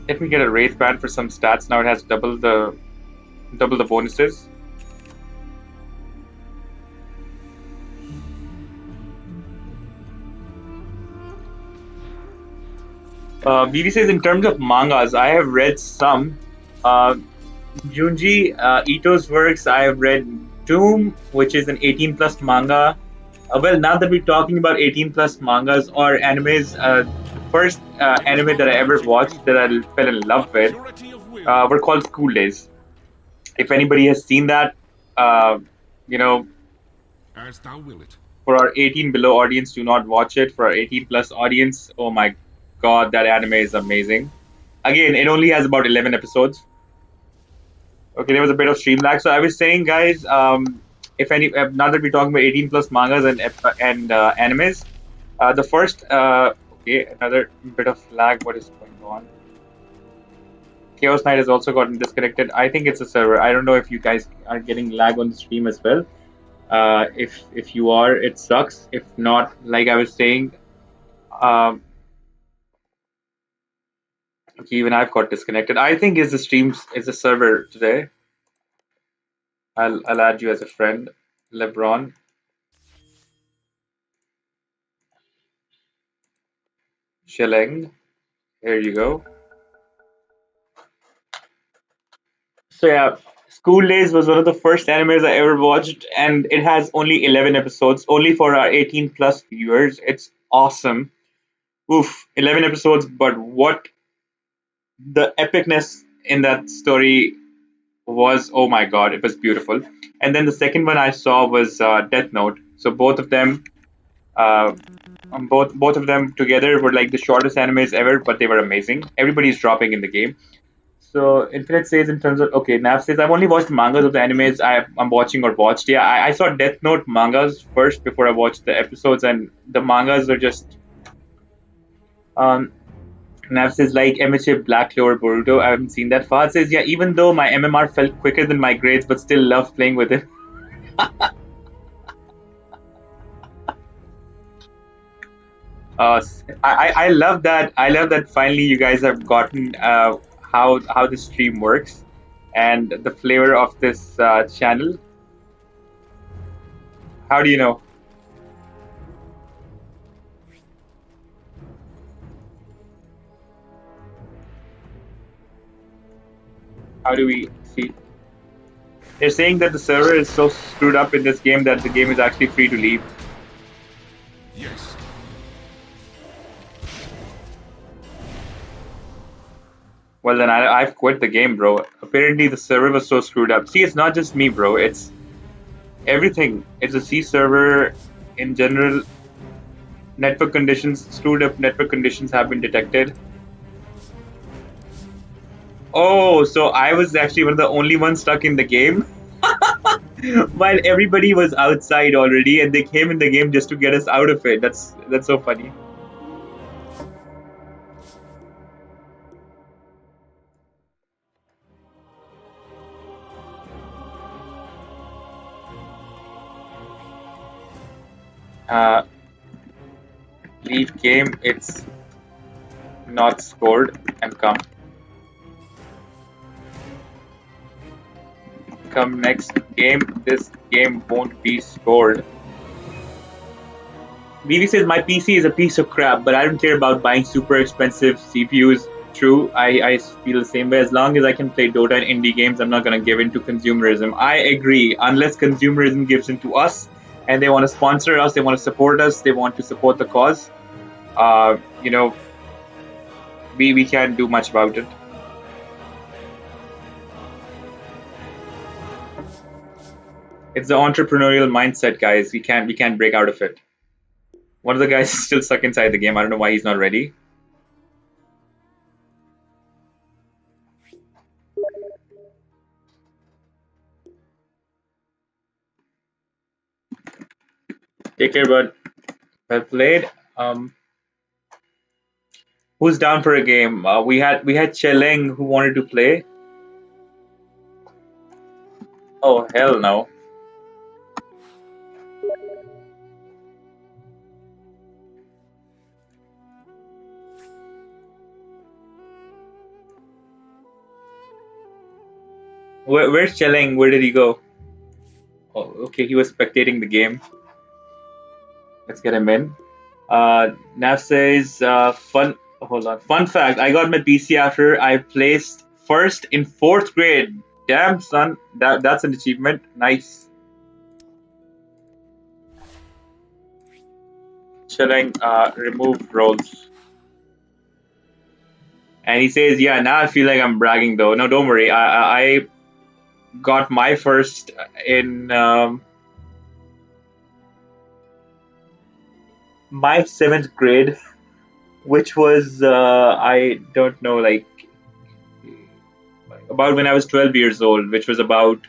Let me get a Wraith Band for some stats. Now it has double the bonuses. Vivi says, in terms of mangas, I have read some. Junji Ito's works, I have read Doom, which is an 18 plus manga. Well, now that we're talking about 18 plus mangas or animes, the first anime that I ever watched that I fell in love with were called School Days. If anybody has seen that, you know, As thou will it. for our 18 below audience, do not watch it. For our 18 plus audience, oh my god, that anime is amazing. Again, it only has about 11 episodes. Okay, there was a bit of stream lag. So I was saying, guys, if now that we're talking about 18 plus mangas and animes, the first, okay, another bit of lag. What is going on? Chaos Knight has also gotten disconnected. I think it's a server. I don't know if you guys are getting lag on the stream as well. If you are, it sucks. If not, like I was saying, okay, even I've got disconnected. I think is the server today. I'll add you as a friend, LeBron. Shilleng. Here you go. So yeah, School Days was one of the first animes I ever watched, and it has only 11 episodes, only for our 18 plus viewers. It's awesome. Oof, 11 episodes, but what the epicness in that story was, oh my god, it was beautiful. And then the second one I saw was Death Note. So both of them, both of them together were like the shortest animes ever, but they were amazing. Everybody's dropping in the game. So Infinite says in terms of, okay, Nav says I've only watched mangas of the animes I'm watching or watched. Yeah, I saw Death Note mangas first before I watched the episodes, and the mangas are just Nav says like MHA Black Clover Boruto. I haven't seen that. Fahad says, yeah, even though my MMR felt quicker than my grades, but still love playing with it. Uh, I love that. I love that finally you guys have gotten how the stream works and the flavor of this channel. How do you know? How do we see? They're saying that the server is so screwed up in this game that the game is actually free to leave. Yes. Well, then I've quit the game, bro. Apparently the server was so screwed up. See, it's not just me, bro. It's everything. It's a C server in general. Network conditions, screwed up network conditions have been detected. Oh, so I was actually one of the only ones stuck in the game while everybody was outside already, and they came in the game just to get us out of it. That's so funny. Uh, Leave game. It's not scored and come next game. This game won't be scored. BB says my PC is a piece of crap, but I don't care about buying super expensive CPUs. True, I feel the same way. As long as I can play Dota and indie games, I'm not gonna give in to consumerism. I agree. Unless consumerism gives in to us, and they want to sponsor us, they want to support us, they want to support the cause. You know, we can't do much about it. It's the entrepreneurial mindset, guys. We can't break out of it. One of the guys is still stuck inside the game. I don't know why he's not ready. Take care, bud. Well played. Who's down for a game? We had Cheleng who wanted to play. Oh hell no! Where's Cheleng? Where did he go? Oh, okay, he was spectating the game. Let's get him in. Nav says, fun. Hold on. Fun fact: I got my PC after I placed first in fourth grade. Damn, son, that's an achievement. Nice. Cheleng, remove roles. And he says, yeah, now I feel like I'm bragging though. No, don't worry. I got my first in my seventh grade, which was I don't know, like about when I was 12 years old, which was about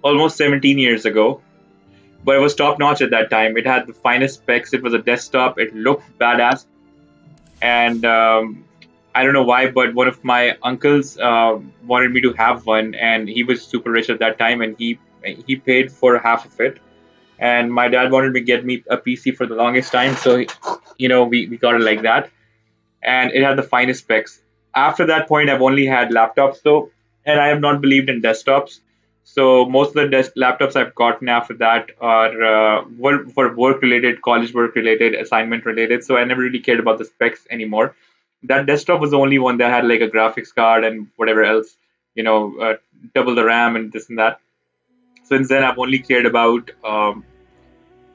almost 17 years ago. But it was top notch at that time. It had the finest specs. It was a desktop. It looked badass, and I don't know why, but one of my uncles wanted me to have one, and he was super rich at that time, and he paid for half of it. And my dad wanted me to get me a PC for the longest time, so we got it like that, and it had the finest specs. After that point, I've only had laptops though, and I have not believed in desktops. So most of the laptops I've gotten after that are for work related, college work related, assignment related. So I never really cared about the specs anymore. That desktop was the only one that had like a graphics card and whatever else, double the RAM and this and that. Since then, I've only cared about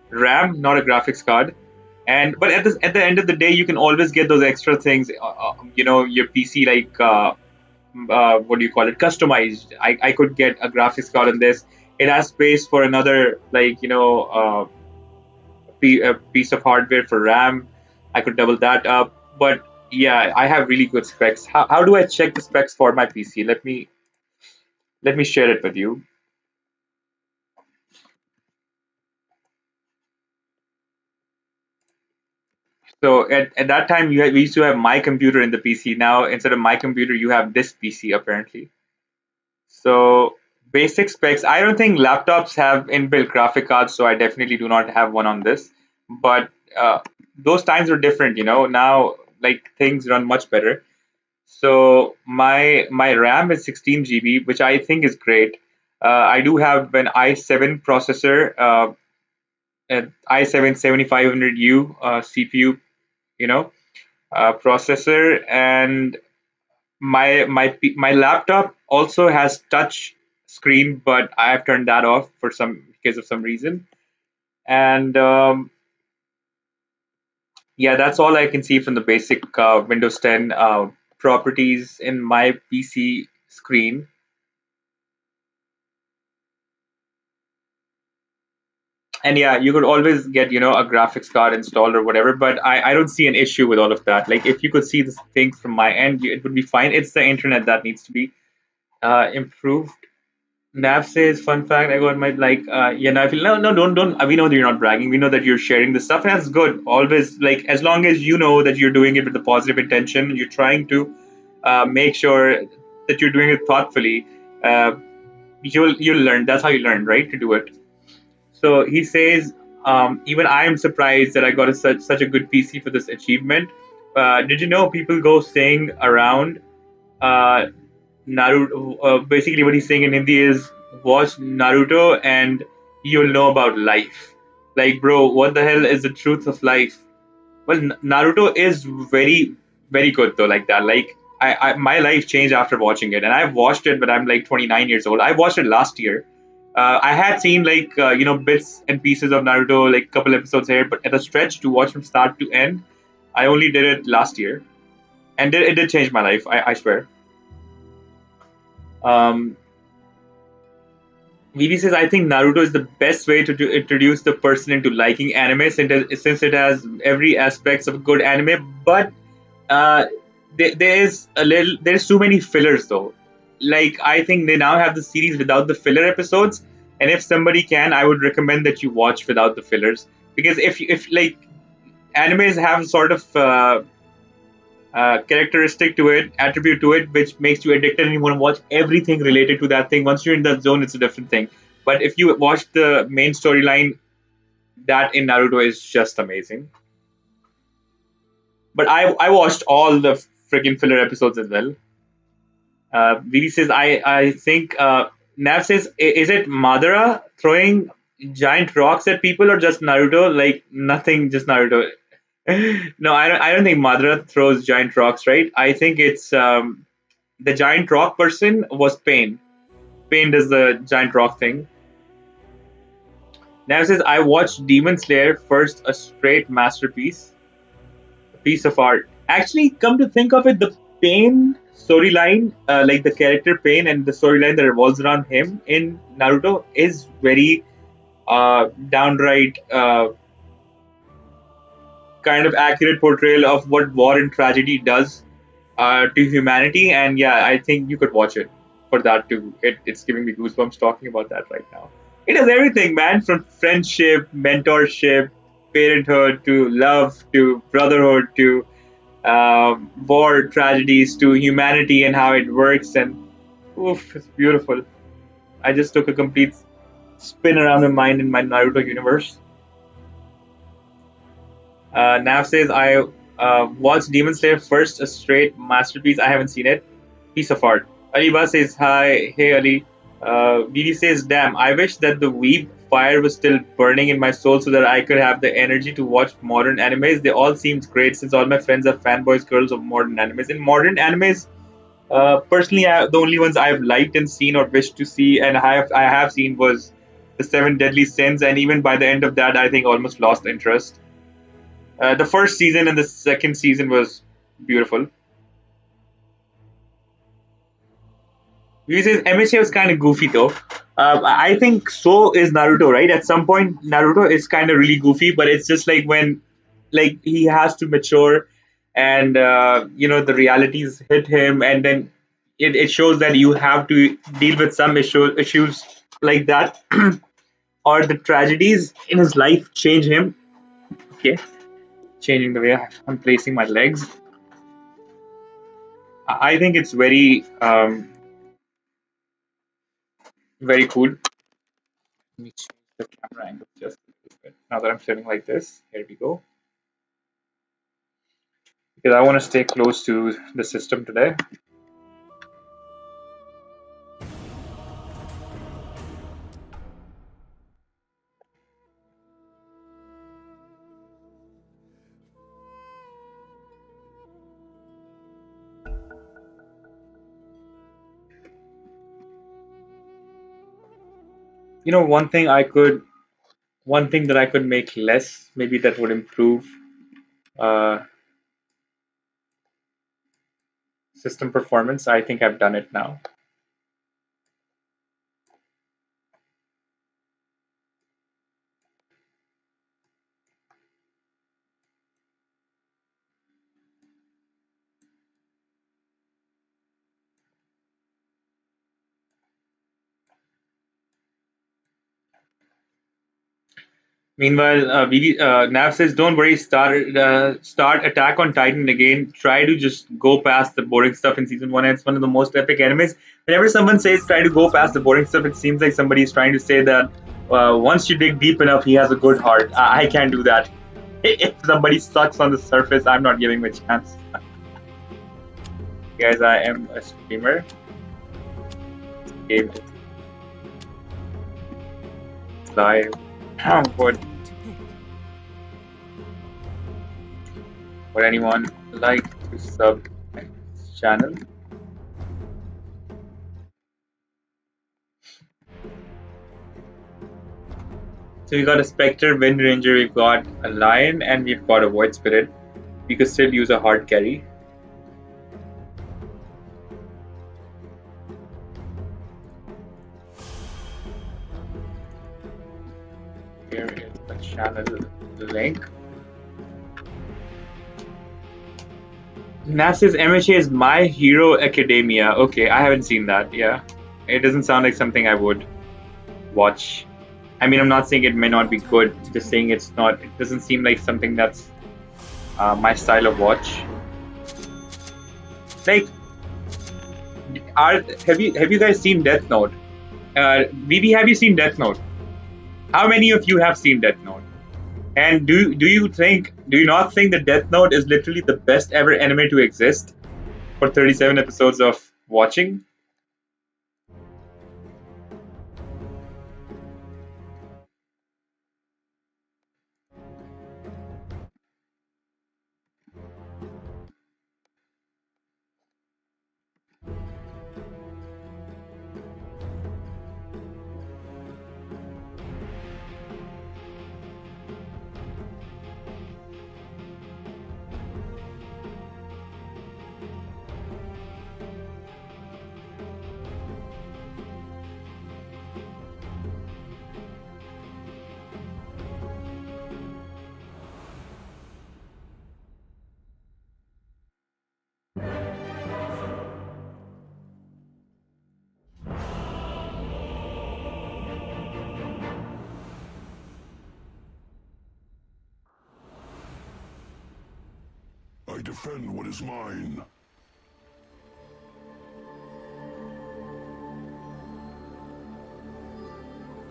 RAM, not a graphics card. And but at the end of the day, you can always get those extra things. Your PC like what do you call it? Customized. I could get a graphics card in this. It has space for another like a piece of hardware for RAM. I could double that up. But yeah, I have really good specs. How do I check the specs for my PC? Let me share it with you. So at that time, we used to have my computer in the PC. Now instead of my computer, you have this PC apparently. So basic specs. I don't think laptops have inbuilt graphic cards, so I definitely do not have one on this. But those times were different, Now like things run much better. So my RAM is 16 GB, which I think is great. I do have an i7 processor, an i7 7500U CPU, you know, processor, and my laptop also has touch screen, but I have turned that off for some because of some reason. And yeah, that's all I can see from the basic Windows 10 properties in my PC screen. And yeah, you could always get a graphics card installed or whatever, but I don't see an issue with all of that. Like if you could see the things from my end, it would be fine. It's the internet that needs to be improved. Nav says, fun fact, I got my yeah, no, I feel no, don't. We know that you're not bragging. We know that you're sharing this stuff, and that's good. Always, like, as long as you know that you're doing it with a positive intention, and you're trying to make sure that you're doing it thoughtfully. Uh, you'll learn. That's how you learn, right? To do it. So he says, even I am surprised that I got such a good PC for this achievement. Did you know people go saying around uh, Naruto? Basically, what he's saying in Hindi is watch Naruto and you'll know about life. Like, bro, what the hell is the truth of life? Well, Naruto is very good though, like that. Like, my life changed after watching it, and I've watched it, but I'm like 29 years old. I watched it last year. I had seen like bits and pieces of Naruto, like a couple episodes here, but at a stretch to watch from start to end, I only did it last year, and it did change my life. I swear. Um, VD says, I think Naruto is the best way to introduce the person into liking anime since it has every aspects of a good anime. But uh, there's too many fillers though. Like I think they now have the series without the filler episodes, and if somebody can, I would recommend that you watch without the fillers because if like animes have sort of characteristic to it, attribute to it, which makes you addicted and you want to watch everything related to that thing. Once you're in that zone, it's a different thing. But if you watch the main storyline, that in Naruto is just amazing. But I watched all the freaking filler episodes as well. Viri says I think Nav says is it Madara throwing giant rocks at people or just Naruto? Like nothing, just Naruto. No, I don't think Madara throws giant rocks, right? I think it's the giant rock person was Pain. Pain does the giant rock thing. Nav says I watched Demon Slayer first, a straight masterpiece, a piece of art. Actually, come to think of it, the Pain storyline, like the character Pain and the storyline that revolves around him in Naruto, is very downright kind of accurate portrayal of what war and tragedy does to humanity. And yeah, I think you could watch it for that too. It's giving me goosebumps talking about that right now. It has everything, man, from friendship, mentorship, parenthood to love to brotherhood to war tragedies to humanity and how it works. And oof, it's beautiful. I just took a complete spin around my mind in my Naruto universe. Nav says I watched Demon Slayer first, a straight masterpiece. I haven't seen it. Piece of art. Aliba says hi, hey Ali. Didi says, damn, I wish that the weeb fire was still burning in my soul so that I could have the energy to watch modern animes. They all seemed great since all my friends are fanboys, girls of modern animes. In modern animes, personally, the only ones I've liked and seen or wished to see and I have seen was the Seven Deadly Sins, and even by the end of that, I think almost lost interest. The first season and the second season was beautiful. He says MHA was kind of goofy though. I think so is Naruto, right? At some point, Naruto is kind of really goofy, but it's just like when, like, he has to mature, and the realities hit him, and then it shows that you have to deal with some issues like that, or the tragedies in his life change him. Okay. changing the way I'm placing my legs. I think it's very cool. Let me change the camera angle just a little bit. Now that I'm sitting like this, here we go. Because I want to stay close to the system today. You know, one thing that I could make less, maybe that would improve system performance. I think I've done it now. Meanwhile, Nav says, "Don't worry, start Attack on Titan again. Try to just go past the boring stuff in season one. It's one of the most epic animes. Whenever someone says try to go past the boring stuff, it seems like somebody is trying to say that once you dig deep enough, he has a good heart. I can't do that. If somebody sucks on the surface, I'm not giving him a chance. Guys, I am a streamer. Game is live. Oh, good. Would anyone like to sub my channel? So we got a Spectre, Wind Ranger, we've got a Lion, and we've got a Void Spirit. We could still use a hard carry. Here is the channel link. NASA's MHA is My Hero Academia. Okay, I haven't seen that. Yeah, it doesn't sound like something I would watch. I mean, I'm not saying it may not be good. Just saying it's not. It doesn't seem like something that's my style of watch. Like, have you guys seen Death Note? VB, have you seen Death Note? How many of you have seen Death Note? And do you not think that Death Note is literally the best ever anime to exist for 37 episodes of watching? I defend what is mine.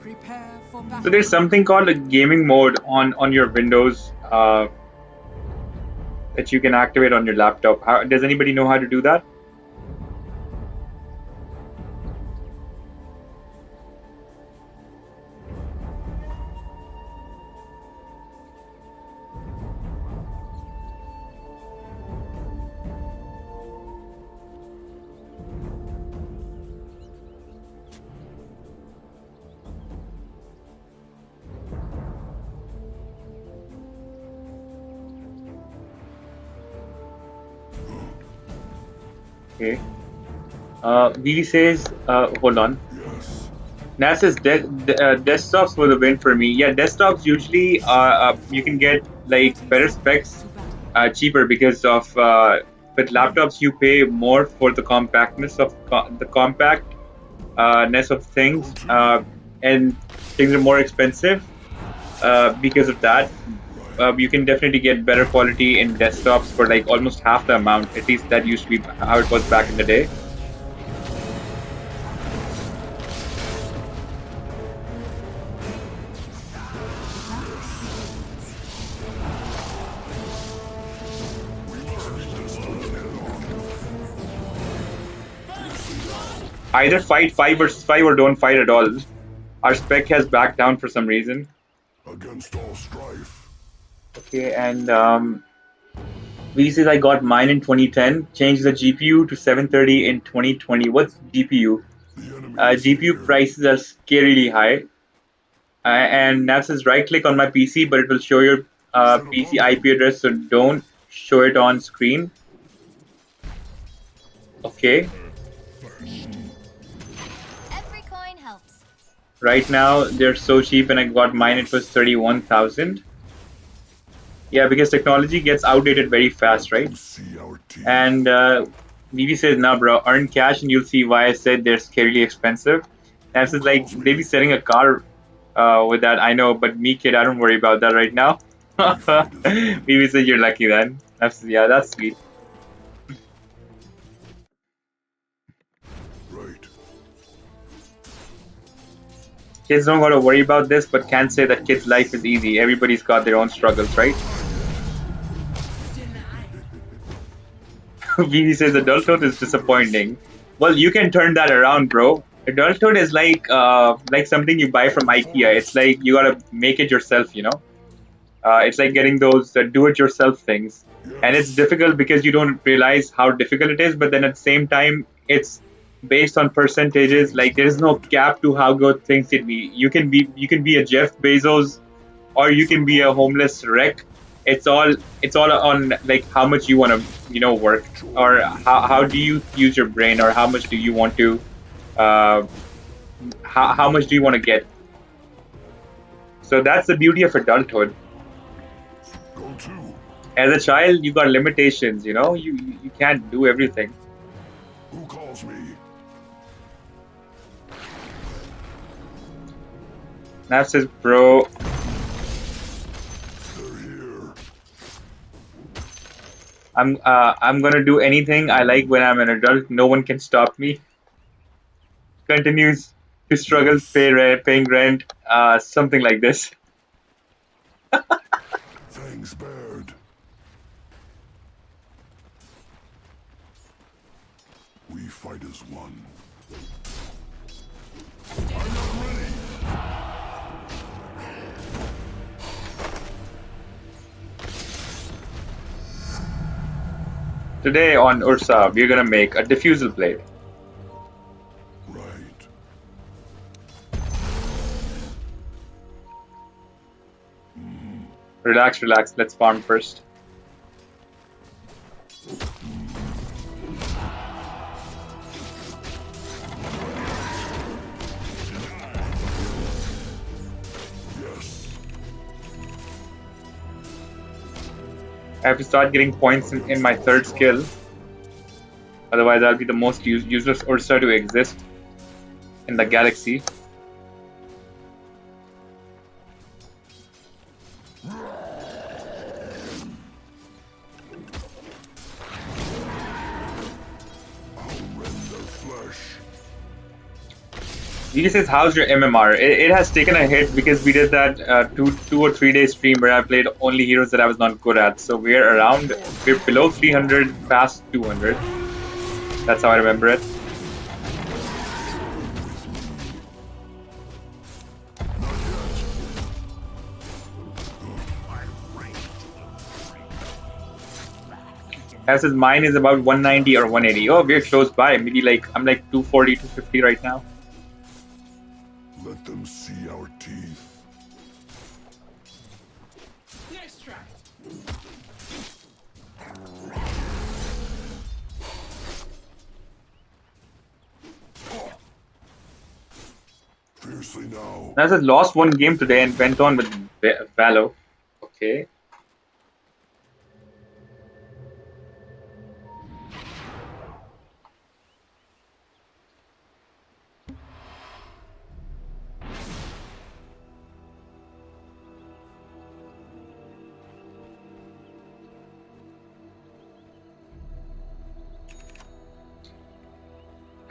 Prepare for battle. So there's something called a gaming mode on your Windows that you can activate on your laptop. Does anybody know how to do that? Okay. VV says, hold on. Yes. Nas says desktops for the win for me. Yeah, desktops usually you can get like better specs cheaper because of with laptops you pay more for the compactness of the compactness of things and things are more expensive because of that. you can definitely get better quality in desktops for like almost half the amount. At least that used to be how it was back in the day. Either fight 5 versus 5 or don't fight at all. Our spec has backed down for some reason. Against all strife. Okay, and V says I got mine in 2010. Changed the GPU to 730 in 2020. What's GPU? The enemy is GPU here. prices are scarily high. And that says right click on my PC, but it will show your PC IP address, so don't show it on screen. Okay. Every coin helps. Right now they're so cheap, and I got mine. It was 31,000. Yeah, because technology gets outdated very fast, right? See our teeth. And BB says, "Nah, bro, earn cash, and you'll see why I said they're scarily expensive." That's just like they be selling a car with that. I know, but me, kid, I don't worry about that right now. BB says you're lucky then. Yeah, that's sweet. Right. Kids don't gotta worry about this, but can't say that kids' life is easy. Everybody's got their own struggles, right? BB says adulthood is disappointing. Well, you can turn that around, bro. Adulthood is like something you buy from IKEA. It's like you gotta make it yourself, you know. It's like getting those do-it-yourself things, and it's difficult because you don't realize how difficult it is. But then at the same time, it's based on percentages. Like there is no cap to how good things can be. You can be a Jeff Bezos, or you can be a homeless wreck. It's all on like how much you want to work, or how do you use your brain, or how much do you want to how much do you want to get. So that's the beauty of adulthood. Go to. As a child, you got limitations. You can't do everything. Who calls me? Nav says, bro, They're here. I'm gonna do anything I like when I'm an adult. No one can stop me. Continues to struggle paying rent, something like this. Fangs bared. We fight as one. I'm not ready. Today on Ursa, we're gonna make a diffusal blade. Right. Relax, relax. Let's farm first. Yes. I have to start getting points in my third skill. Otherwise, I'll be the most useless Ursa to exist in the galaxy. He says, how's your MMR? It has taken a hit because we did that 2 or 3 day stream where I played only heroes that I was not good at. So we're below 300, past 200. That's how I remember it. As his mine is about 190 or 180. Oh, we're close by. Maybe I'm like 240, 250 right now. Let them see our teeth. Nice try. Fiercely now. As has lost one game today and went on with Valo. Okay.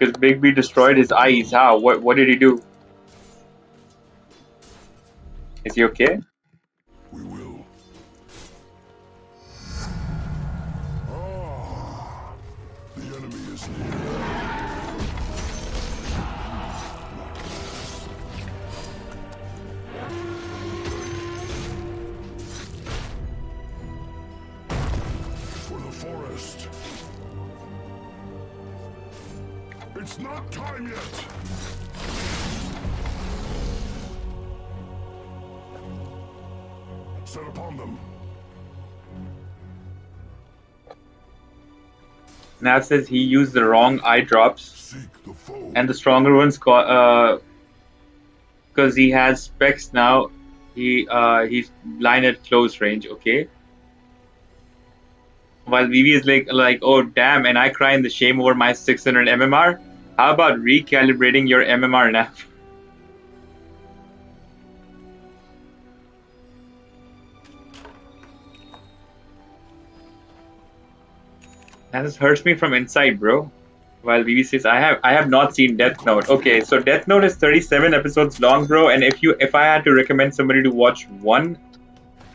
Because Big B destroyed his eyes. How? What did he do? Is he okay? We will. Ah, the enemy is near. For the forest. It's not time yet. Set upon them. Nav says he used the wrong eye drops, Seek the foe. and the stronger ones because he has specs now. He's blind at close range. Okay. While Vivi is like, oh damn, and I cry in the shame over my 600 MMR. How about recalibrating your MMR, Nav? That just hurts me from inside, bro. While Vivi says, I have not seen Death Note. Okay, so Death Note is 37 episodes long, bro. And if I had to recommend somebody to watch one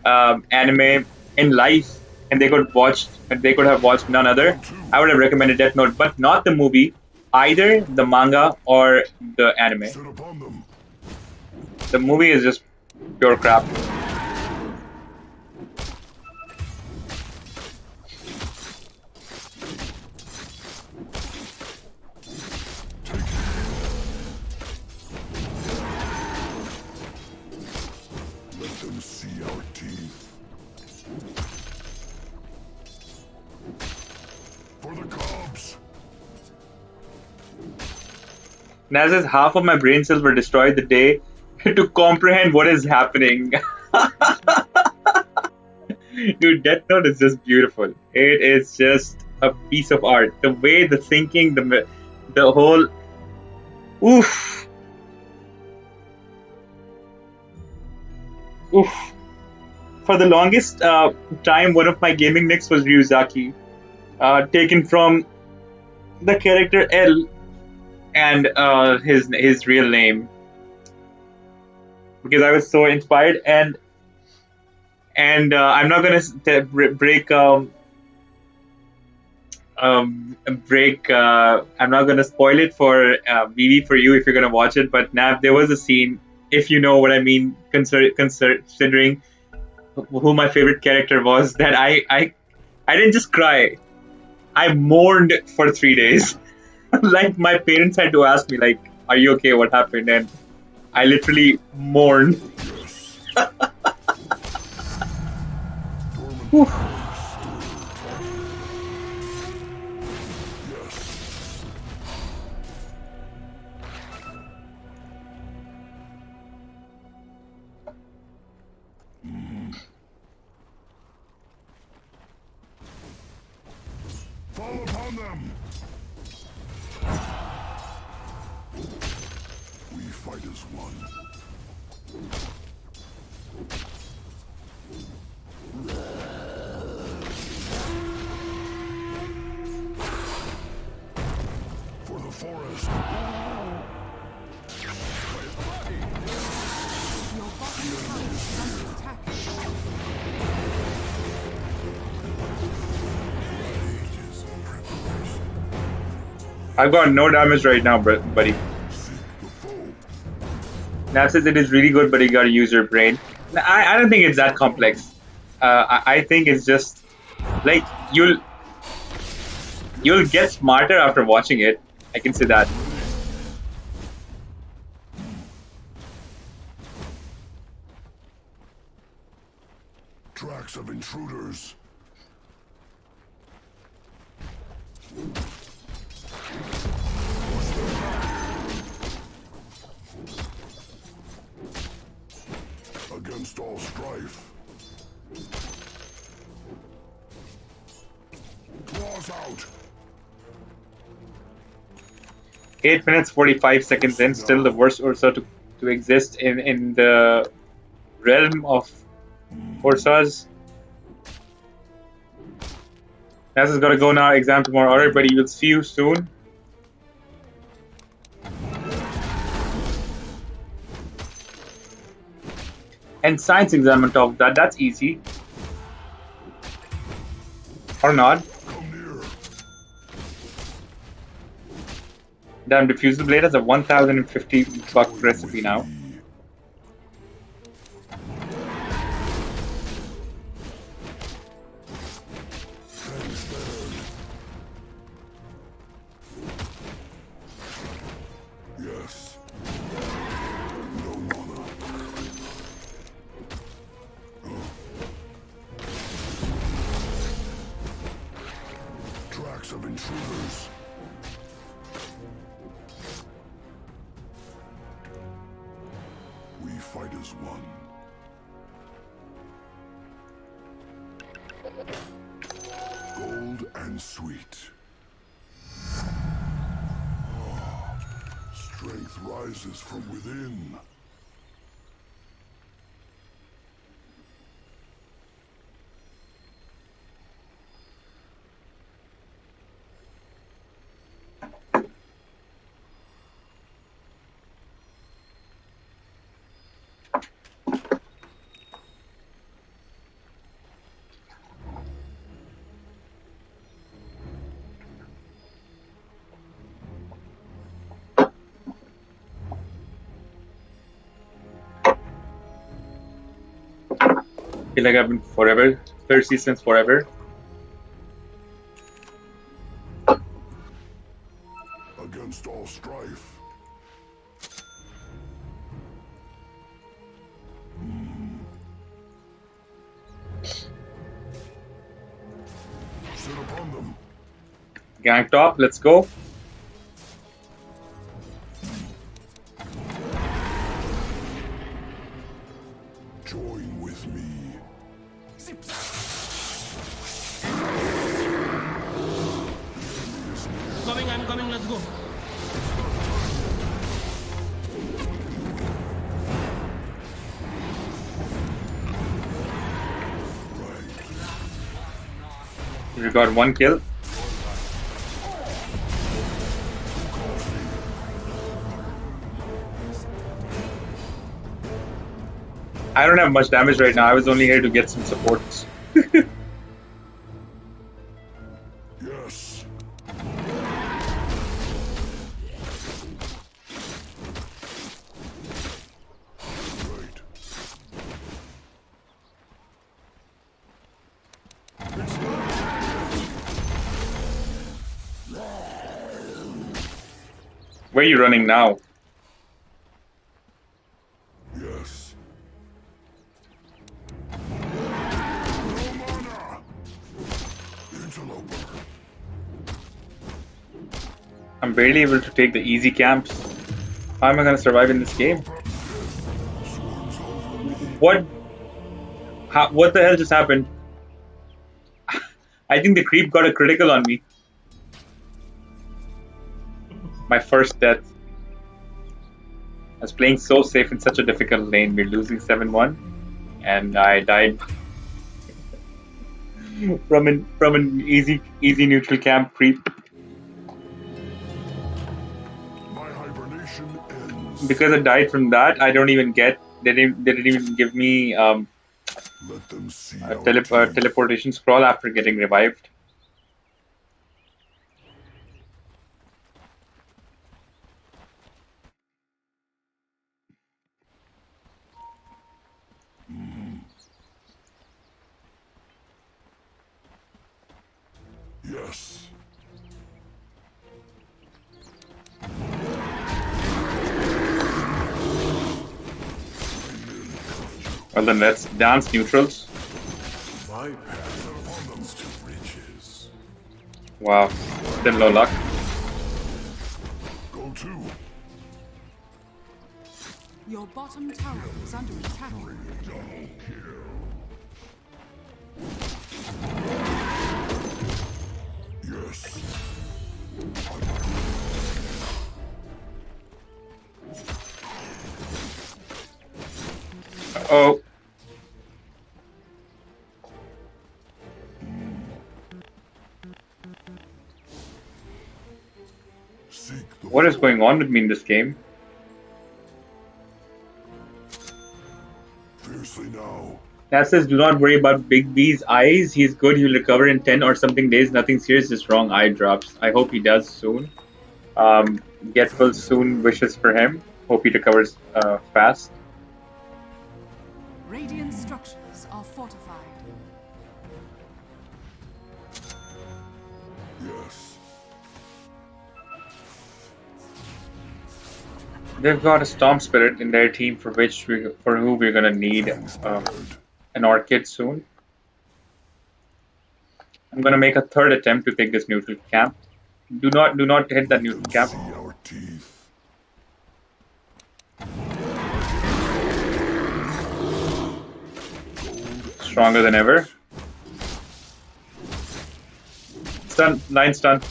anime in life, and they could have watched none other, I would have recommended Death Note, but not the movie, either the manga or the anime. Set upon them. The movie is just pure crap. Let them see our teeth. For the cubs. Naz says half of my brain cells were destroyed the day to comprehend what is happening. Dude, Death Note is just beautiful. It is just a piece of art. The way the thinking, the whole, oof, oof. For the longest time, one of my gaming nicks was Ryuzaki, taken from the character L and his real name, because I was so inspired. And I'm not gonna break I'm not gonna spoil it for Vivi for you if you're gonna watch it. But Nav, there was a scene, if you know what I mean, considering who my favorite character was, that I didn't just cry. I mourned for 3 days. Like my parents had to ask me, like, "Are you okay? What happened?" And I literally mourned. Whew. Fall upon them. We fight as one. For the forest. Your bottom tower is under attack. I've got no damage right now, buddy. Seek the foe. Nav says it is really good, but you gotta use your brain. I don't think it's that complex. I think it's just like you'll get smarter after watching it. I can say that. Tracks of intruders. Against all strife. Claws out. 8 minutes 45 seconds in, still the worst Ursa to exist in the realm of Ursas. Nas is gotta go now. Exam tomorrow. Alright, buddy. We'll see you soon. And science exam on top of that. That's easy. Or not. Come near. Damn, diffusal blade has a 1,050 buck recipe now. Yes. No mana. Tracks of intruders. We fight as one. Gold and sweet. Strength rises from within. I feel like I've been forever thirsty since forever. Against all strife. Sit upon them. Gang top, let's go. Join with me. I'm coming, let's go. We got one kill. I don't have much damage right now. I was only here to get some supports. Yes. Right. Where are you running now? Yes. No mana. Interloper. I'm barely able to take the easy camps. How am I gonna survive in this game? Swarms over me. What? What the hell just happened? I think the creep got a critical on me. My first death. I was playing so safe in such a difficult lane. We're losing 7-1, and I died from an easy neutral camp creep. My hibernation ends. Because I died from that, I don't even get. They didn't even give me Let them see a our teeth. teleportation scroll after getting revived. Yes. Well then, let's dance neutrals. My path leads to riches. Wow, still no luck. Go to. Your bottom tower is under attack. Double kill. Yes. Oh, Seek the what is going on with me in this game? fiercely That says, do not worry about Big B's eyes. He's good. He'll recover in 10 or something days. Nothing serious, just wrong eye drops. I hope he does soon. Get full soon wishes for him. Hope he recovers fast. Radiant structures are fortified. Yes. They've got a Storm Spirit in their team for who we're gonna need an Orchid soon. I'm gonna make a third attempt to take this neutral camp. Do not hit that neutral camp. See our teeth. Stronger than ever. Stun, 9 stun. For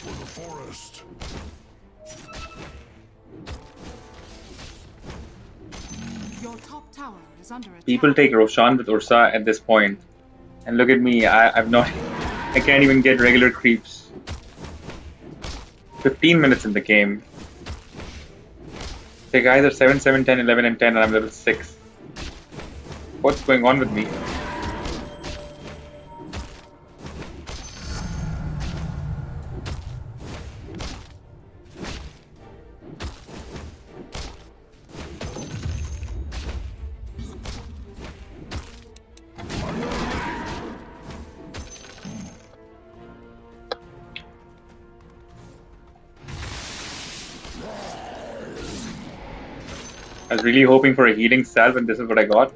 the forest. Your top tower is under attack. People take Roshan with Ursa at this point, and look at me. I've not. I can't even get regular creeps. 15 minutes in the game. The guys are 7, 7, 10, 11, and 10, and I'm level 6. What's going on with me? I was really hoping for a healing salve, and this is what I got.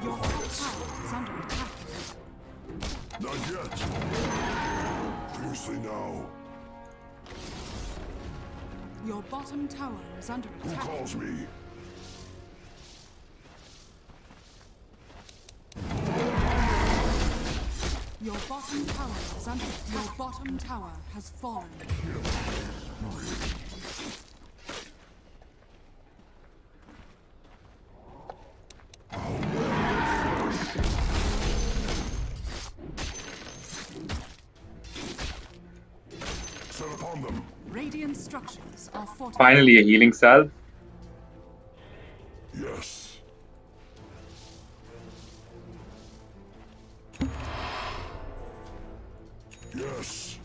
Your top tower is under attack. Not yet. Fiercely now. Your bottom tower is under Who attack. calls me? Your bottom tower is under attack. Your bottom tower has fallen. Set upon them. Radiant structures are fortified. Finally, a healing salve. Yes. Yes.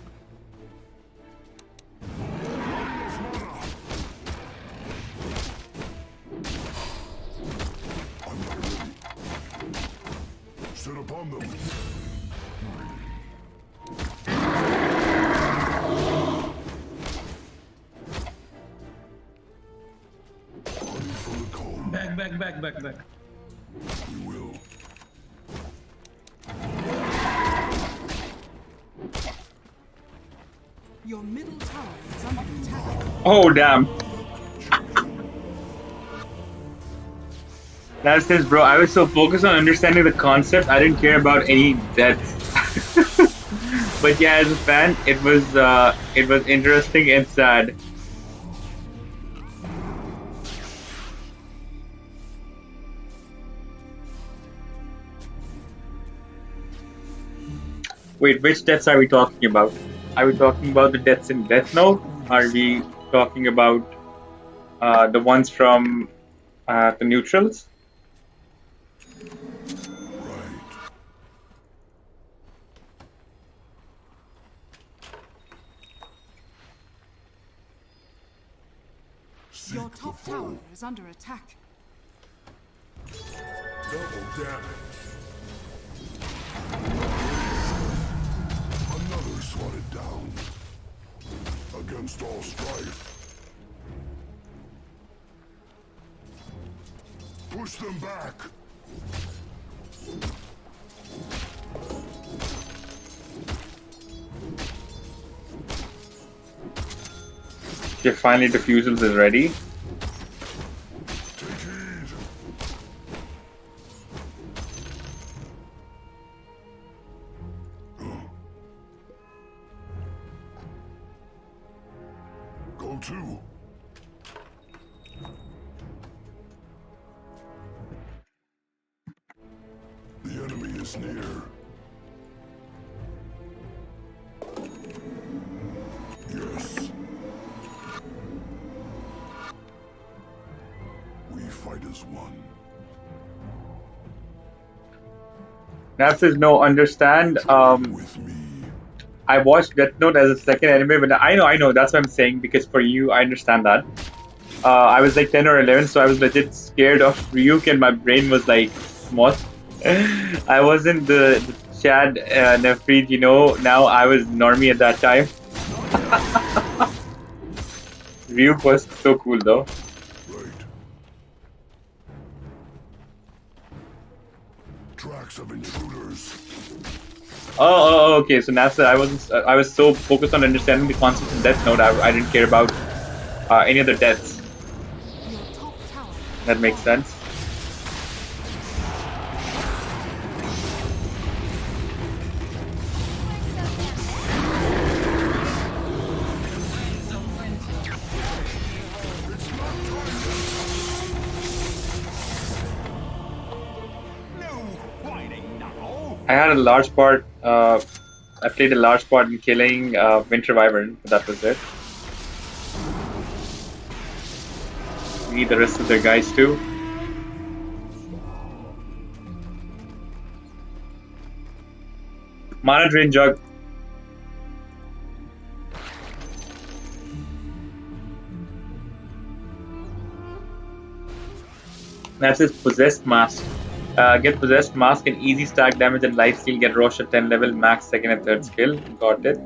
I'm not ready. Set upon them. Ready for the cold. Back. We will. Your middle tower is under attack. Oh, damn. That's this, bro. I was so focused on understanding the concept, I didn't care about any deaths. But yeah, as a fan, it was interesting and sad. Wait, which deaths are we talking about? Are we talking about the deaths in Death Note? Are we talking about the ones from the neutrals? Right. Seek Your the top foe. tower is under attack. Double damage. Another swatted down. Against all strife. Push them back. Okay, finally Diffusals is ready. Take heed. Go to. Go. 1 is near. Yes. We fight as one. Nav says no, understand. With me. I watched Death Note as a second anime, but I know, that's what I'm saying, because for you, I understand that. I was like 10 or 11, so I was legit scared of Ryuk, and my brain was like small. I wasn't the Chad Nefreed, you know, now I was Normie at that time. Ryuk was so cool though. Right. Tracks of intruders. Okay. So NASA, I was so focused on understanding the concept of Death Note, I didn't care about any other deaths. Your top tower. That makes sense. I had a large part. I played a large part in killing Winter Wyvern, but that was it. We need the rest of their guys too. Mana Drain Jug. That says Possessed Mask. Get Possessed Mask and easy stack damage and lifesteal. Get Rosh at 10 level, max second and third skill. Got it.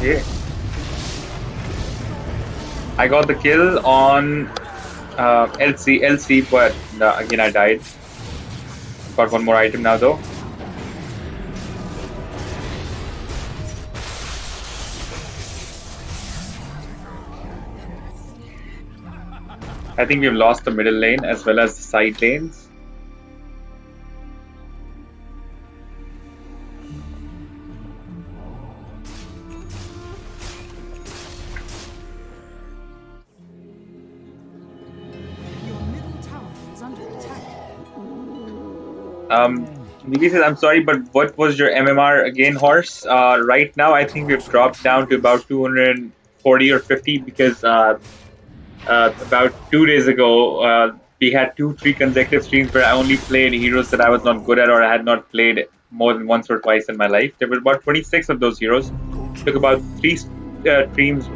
Okay. I got the kill on LC, but again I died. Got one more item now though. I think we've lost the middle lane as well as the side lanes. Your middle tower is under attack. Nidhi says, I'm sorry, but what was your MMR again, horse? Right now, I think we've dropped down to about 240 or 50 because about 2 days ago, we had 2-3 consecutive streams where I only played heroes that I was not good at or I had not played more than once or twice in my life. There were about 26 of those heroes. Took about 3 streams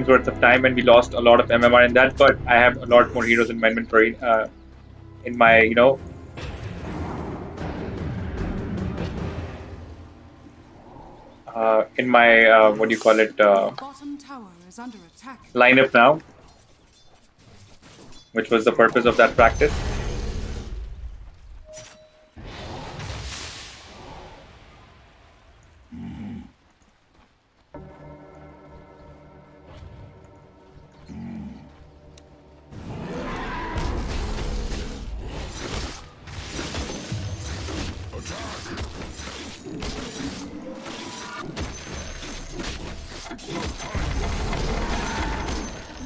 worth of time, and we lost a lot of MMR in that. But I have a lot more heroes in my inventory, in my what do you call it, Bottom tower is under attack. lineup now, which was the purpose of that practice.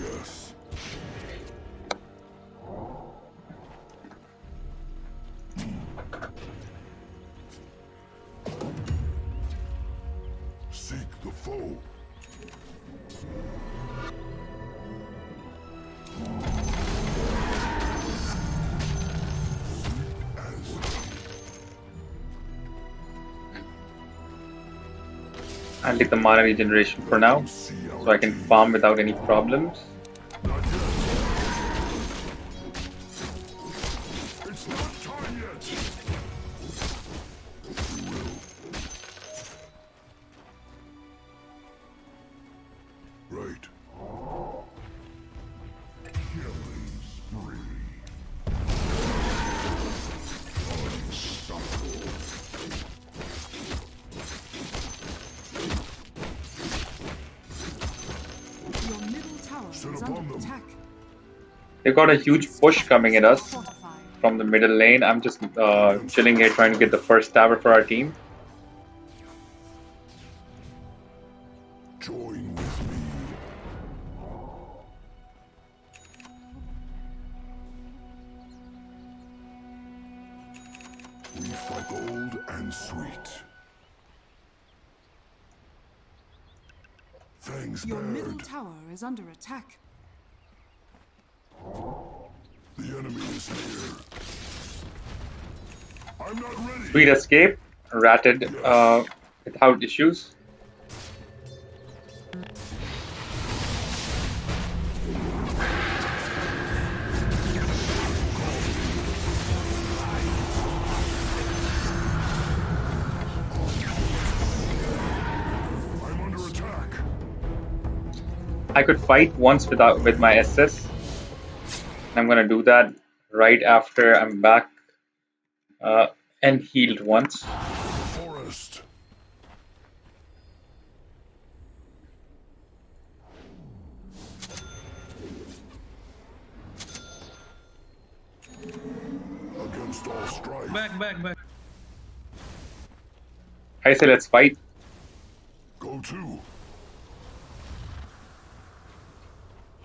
Yes. Seek the foe. I'll take the mana regeneration for now, so I can farm without any problems. It's not time yet. Right. Killing spree. Unstoppable. Your middle tower is upon under them. attack. They've got a huge push coming at us Fortified. from the middle lane. I'm just chilling here trying to get the first tower for our team. for gold and sweet. Thanks, Your middle bird. tower is under attack. The enemy is near. I'm not ready. Sweet escape. Ratted without issues. I'm under attack. I could fight once with my SS. I'm gonna do that right after I'm back and healed once. Forest. Against all strife. Back. I say let's fight. Go to.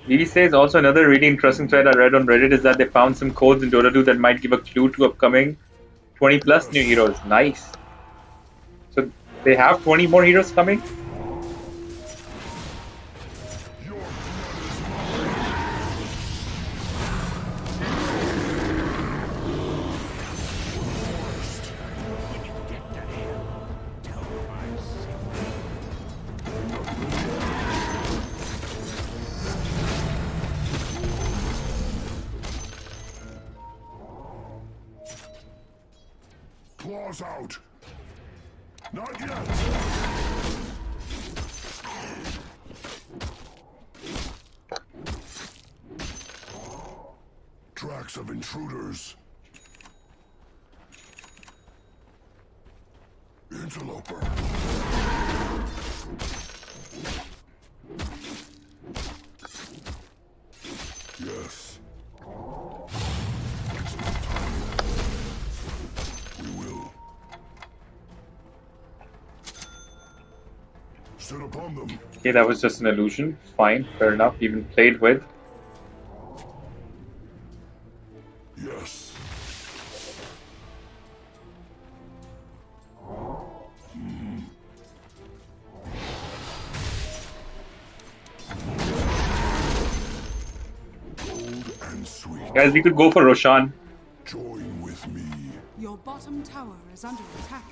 Vivi says also another really interesting thread I read on Reddit is that they found some codes in Dota 2 that might give a clue to upcoming 20 plus new heroes. Nice. So they have 20 more heroes coming? Your claws out. Not yet. Tracks of intruders. Interloper. Yes. It's not time yet. We will. Sit upon them. Okay, that was just an illusion. Fine, fair enough. Even played with. Yes. Gold and sweet. Guys, we could go for Roshan. Join with me. Your bottom tower is under attack.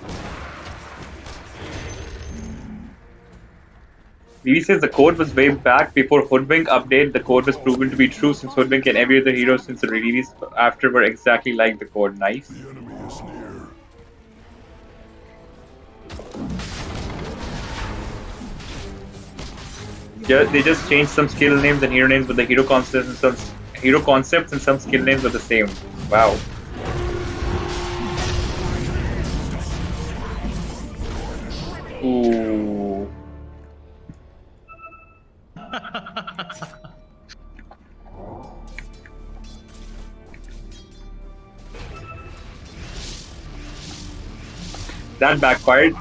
Vivi says the code was way back before Hoodwink update. The code was proven to be true since Hoodwink and every other hero since the release after were exactly like the code. Nice. The enemy is near. Yeah, they just changed some skill names and hero names, but the hero concepts and some skill names are the same. Wow. Ooh. That backfired.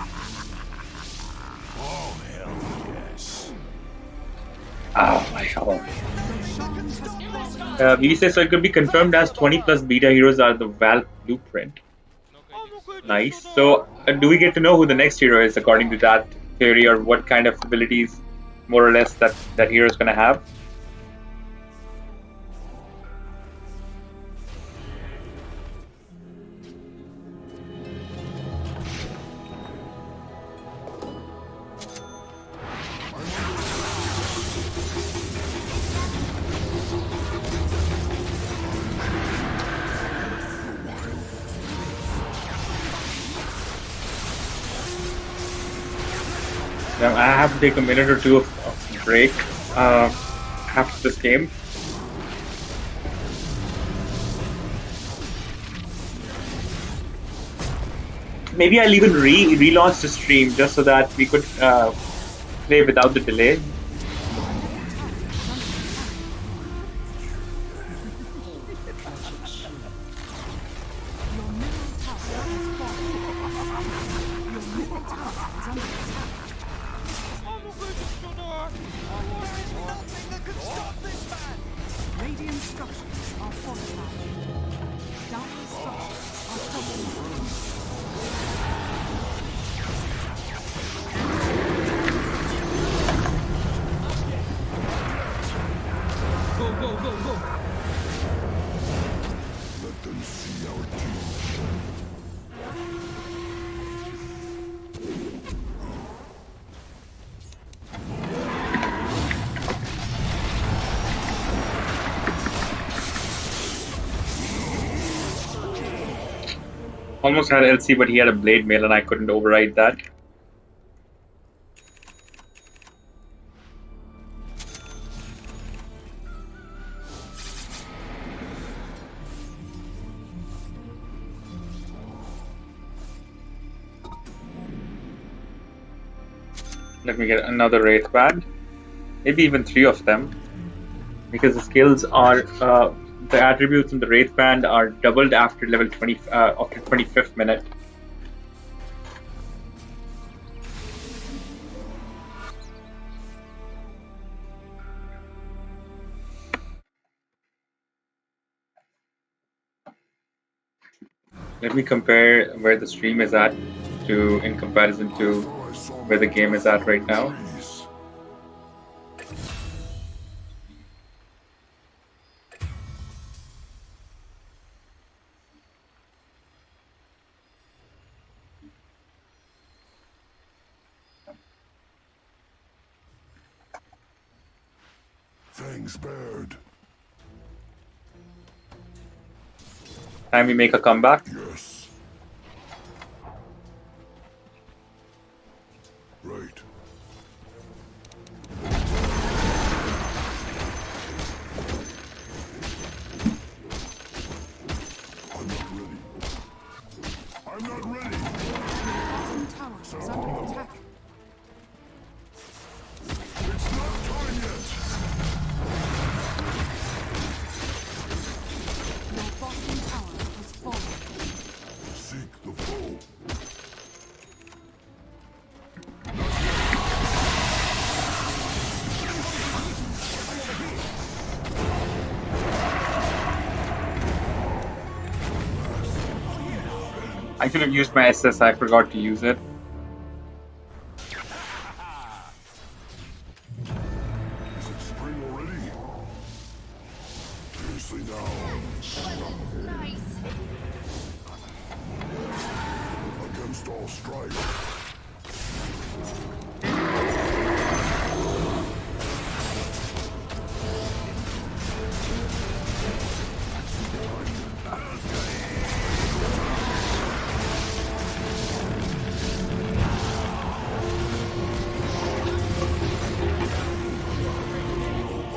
Oh my god. He says so it could be confirmed as 20 plus beta heroes are the Valve blueprint. Nice. So, do we get to know who the next hero is according to that theory, or what kind of abilities, more or less, that hero is going to have? Now, I have to take a minute or two of break after this game. Maybe I'll even relaunch the stream just so that we could play without the delay. Radiant structures are fortified. Dire structures are fortified. go. Let them see our teeth. Almost had LC, but he had a blade mail and I couldn't override that. Let me get another Wraith Band. Maybe even 3 of them. Because the skills are, the attributes in the Wraith Band are doubled after level 20, after 25th minute. Let me compare where the stream is at in comparison to where the game is at right now. Fangs bared. Time we make a comeback. Yes. Right. I'm not ready. I'm not ready. Bottom tower is under attack. It's not time yet. Your bottom tower has fallen. Seek the foe. I could have used my SS, I forgot to use it. Is it spring already? Fiercely now. Nice. Against all strife.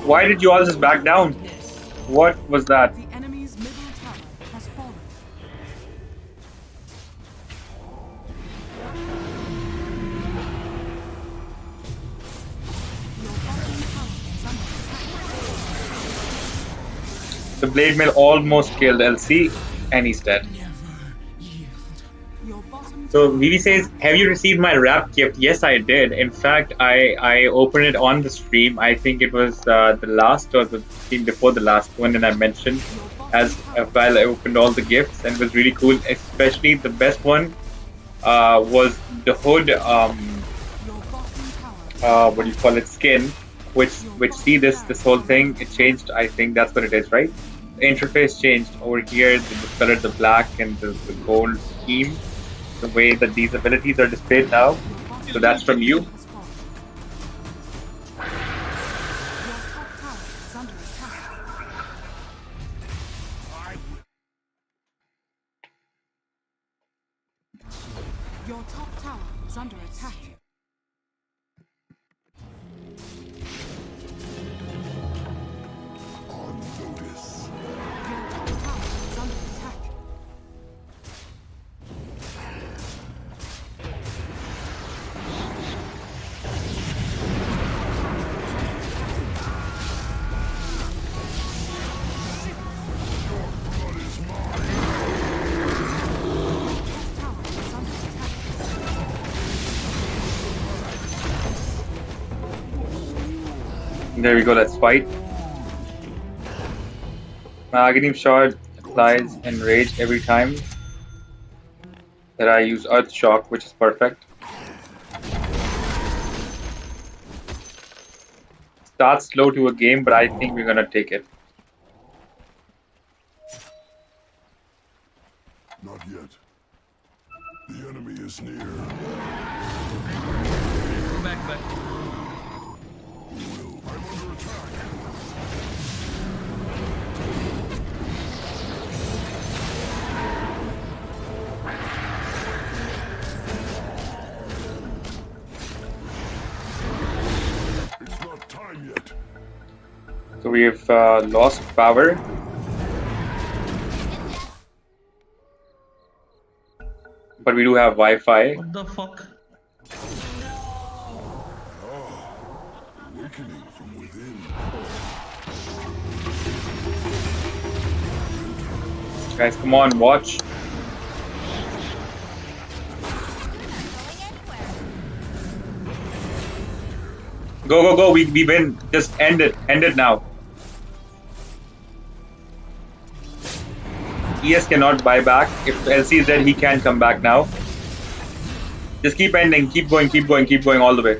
Why did you all just back down? What was that? The enemy's middle tower has fallen. Your bottom tower is under attack. The blade mail almost killed LC and he's dead. Your bottom So tower Vivi says, have you received my wrap gift? Yes, I did. In fact, I opened it on the stream. I think it was the last or the stream before the last one, and I mentioned as while I opened all the gifts, and it was really cool. Especially the best one was the hood. your bottom tower What do you call it? Skin. Which see this whole thing. It changed. I think that's what it is, right? The interface changed over here. The color, the black and the gold scheme. The way that these abilities are displayed now. So that's from you. has fallen. Your top tower is under attack. Your top tower is under attack. On notice. Your top tower is under attack. Blood is mine. Tower is under attack. There we go, let's fight. Aghanim Shard applies Enrage every time that I use Earth Shock, which is perfect. Starts slow to a game, but I think we're gonna take it. is near. Back, back. I'm under attack. It's not time yet. So we've lost power. But we do have Wi-Fi. What the fuck? Awakening from within. Guys, come on, watch. Go, go, go. We win. Just end it. End it now. ES cannot buy back. If LC is dead, he can come back now. Just keep ending. Keep going, keep going, keep going all the way.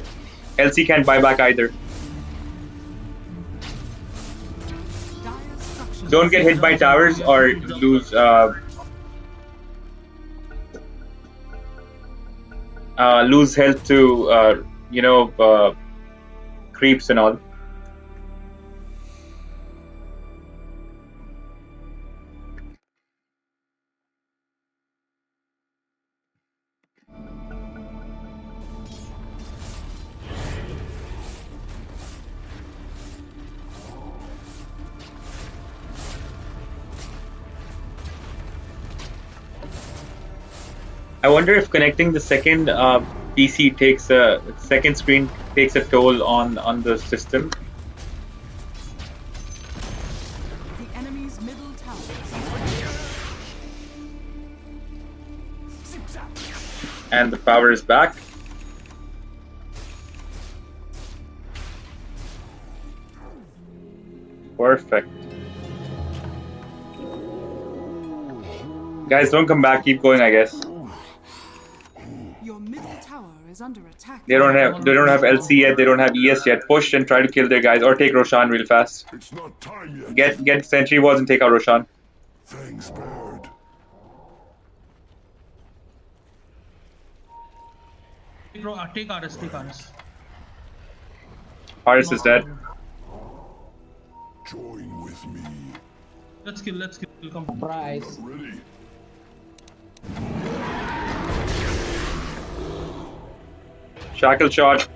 LC can't buy back either. Dire structures. Don't get hit by towers or lose lose health to creeps and all. I wonder if connecting the second PC takes a second screen takes a toll on the system. The enemy's middle tower. And the power is back. Perfect. Guys, don't come back. Keep going, I guess. Your middle tower is under attack. They don't have LC yet. They don't have ES yet. Push and try to kill their guys, or take Roshan real fast. It's not time yet. Get sentry walls and take out Roshan. Fangs bared. Bro, take RS, take RS. Paris is dead. Join with me. Let's kill, come. Surprise. Ready? Shackle shot.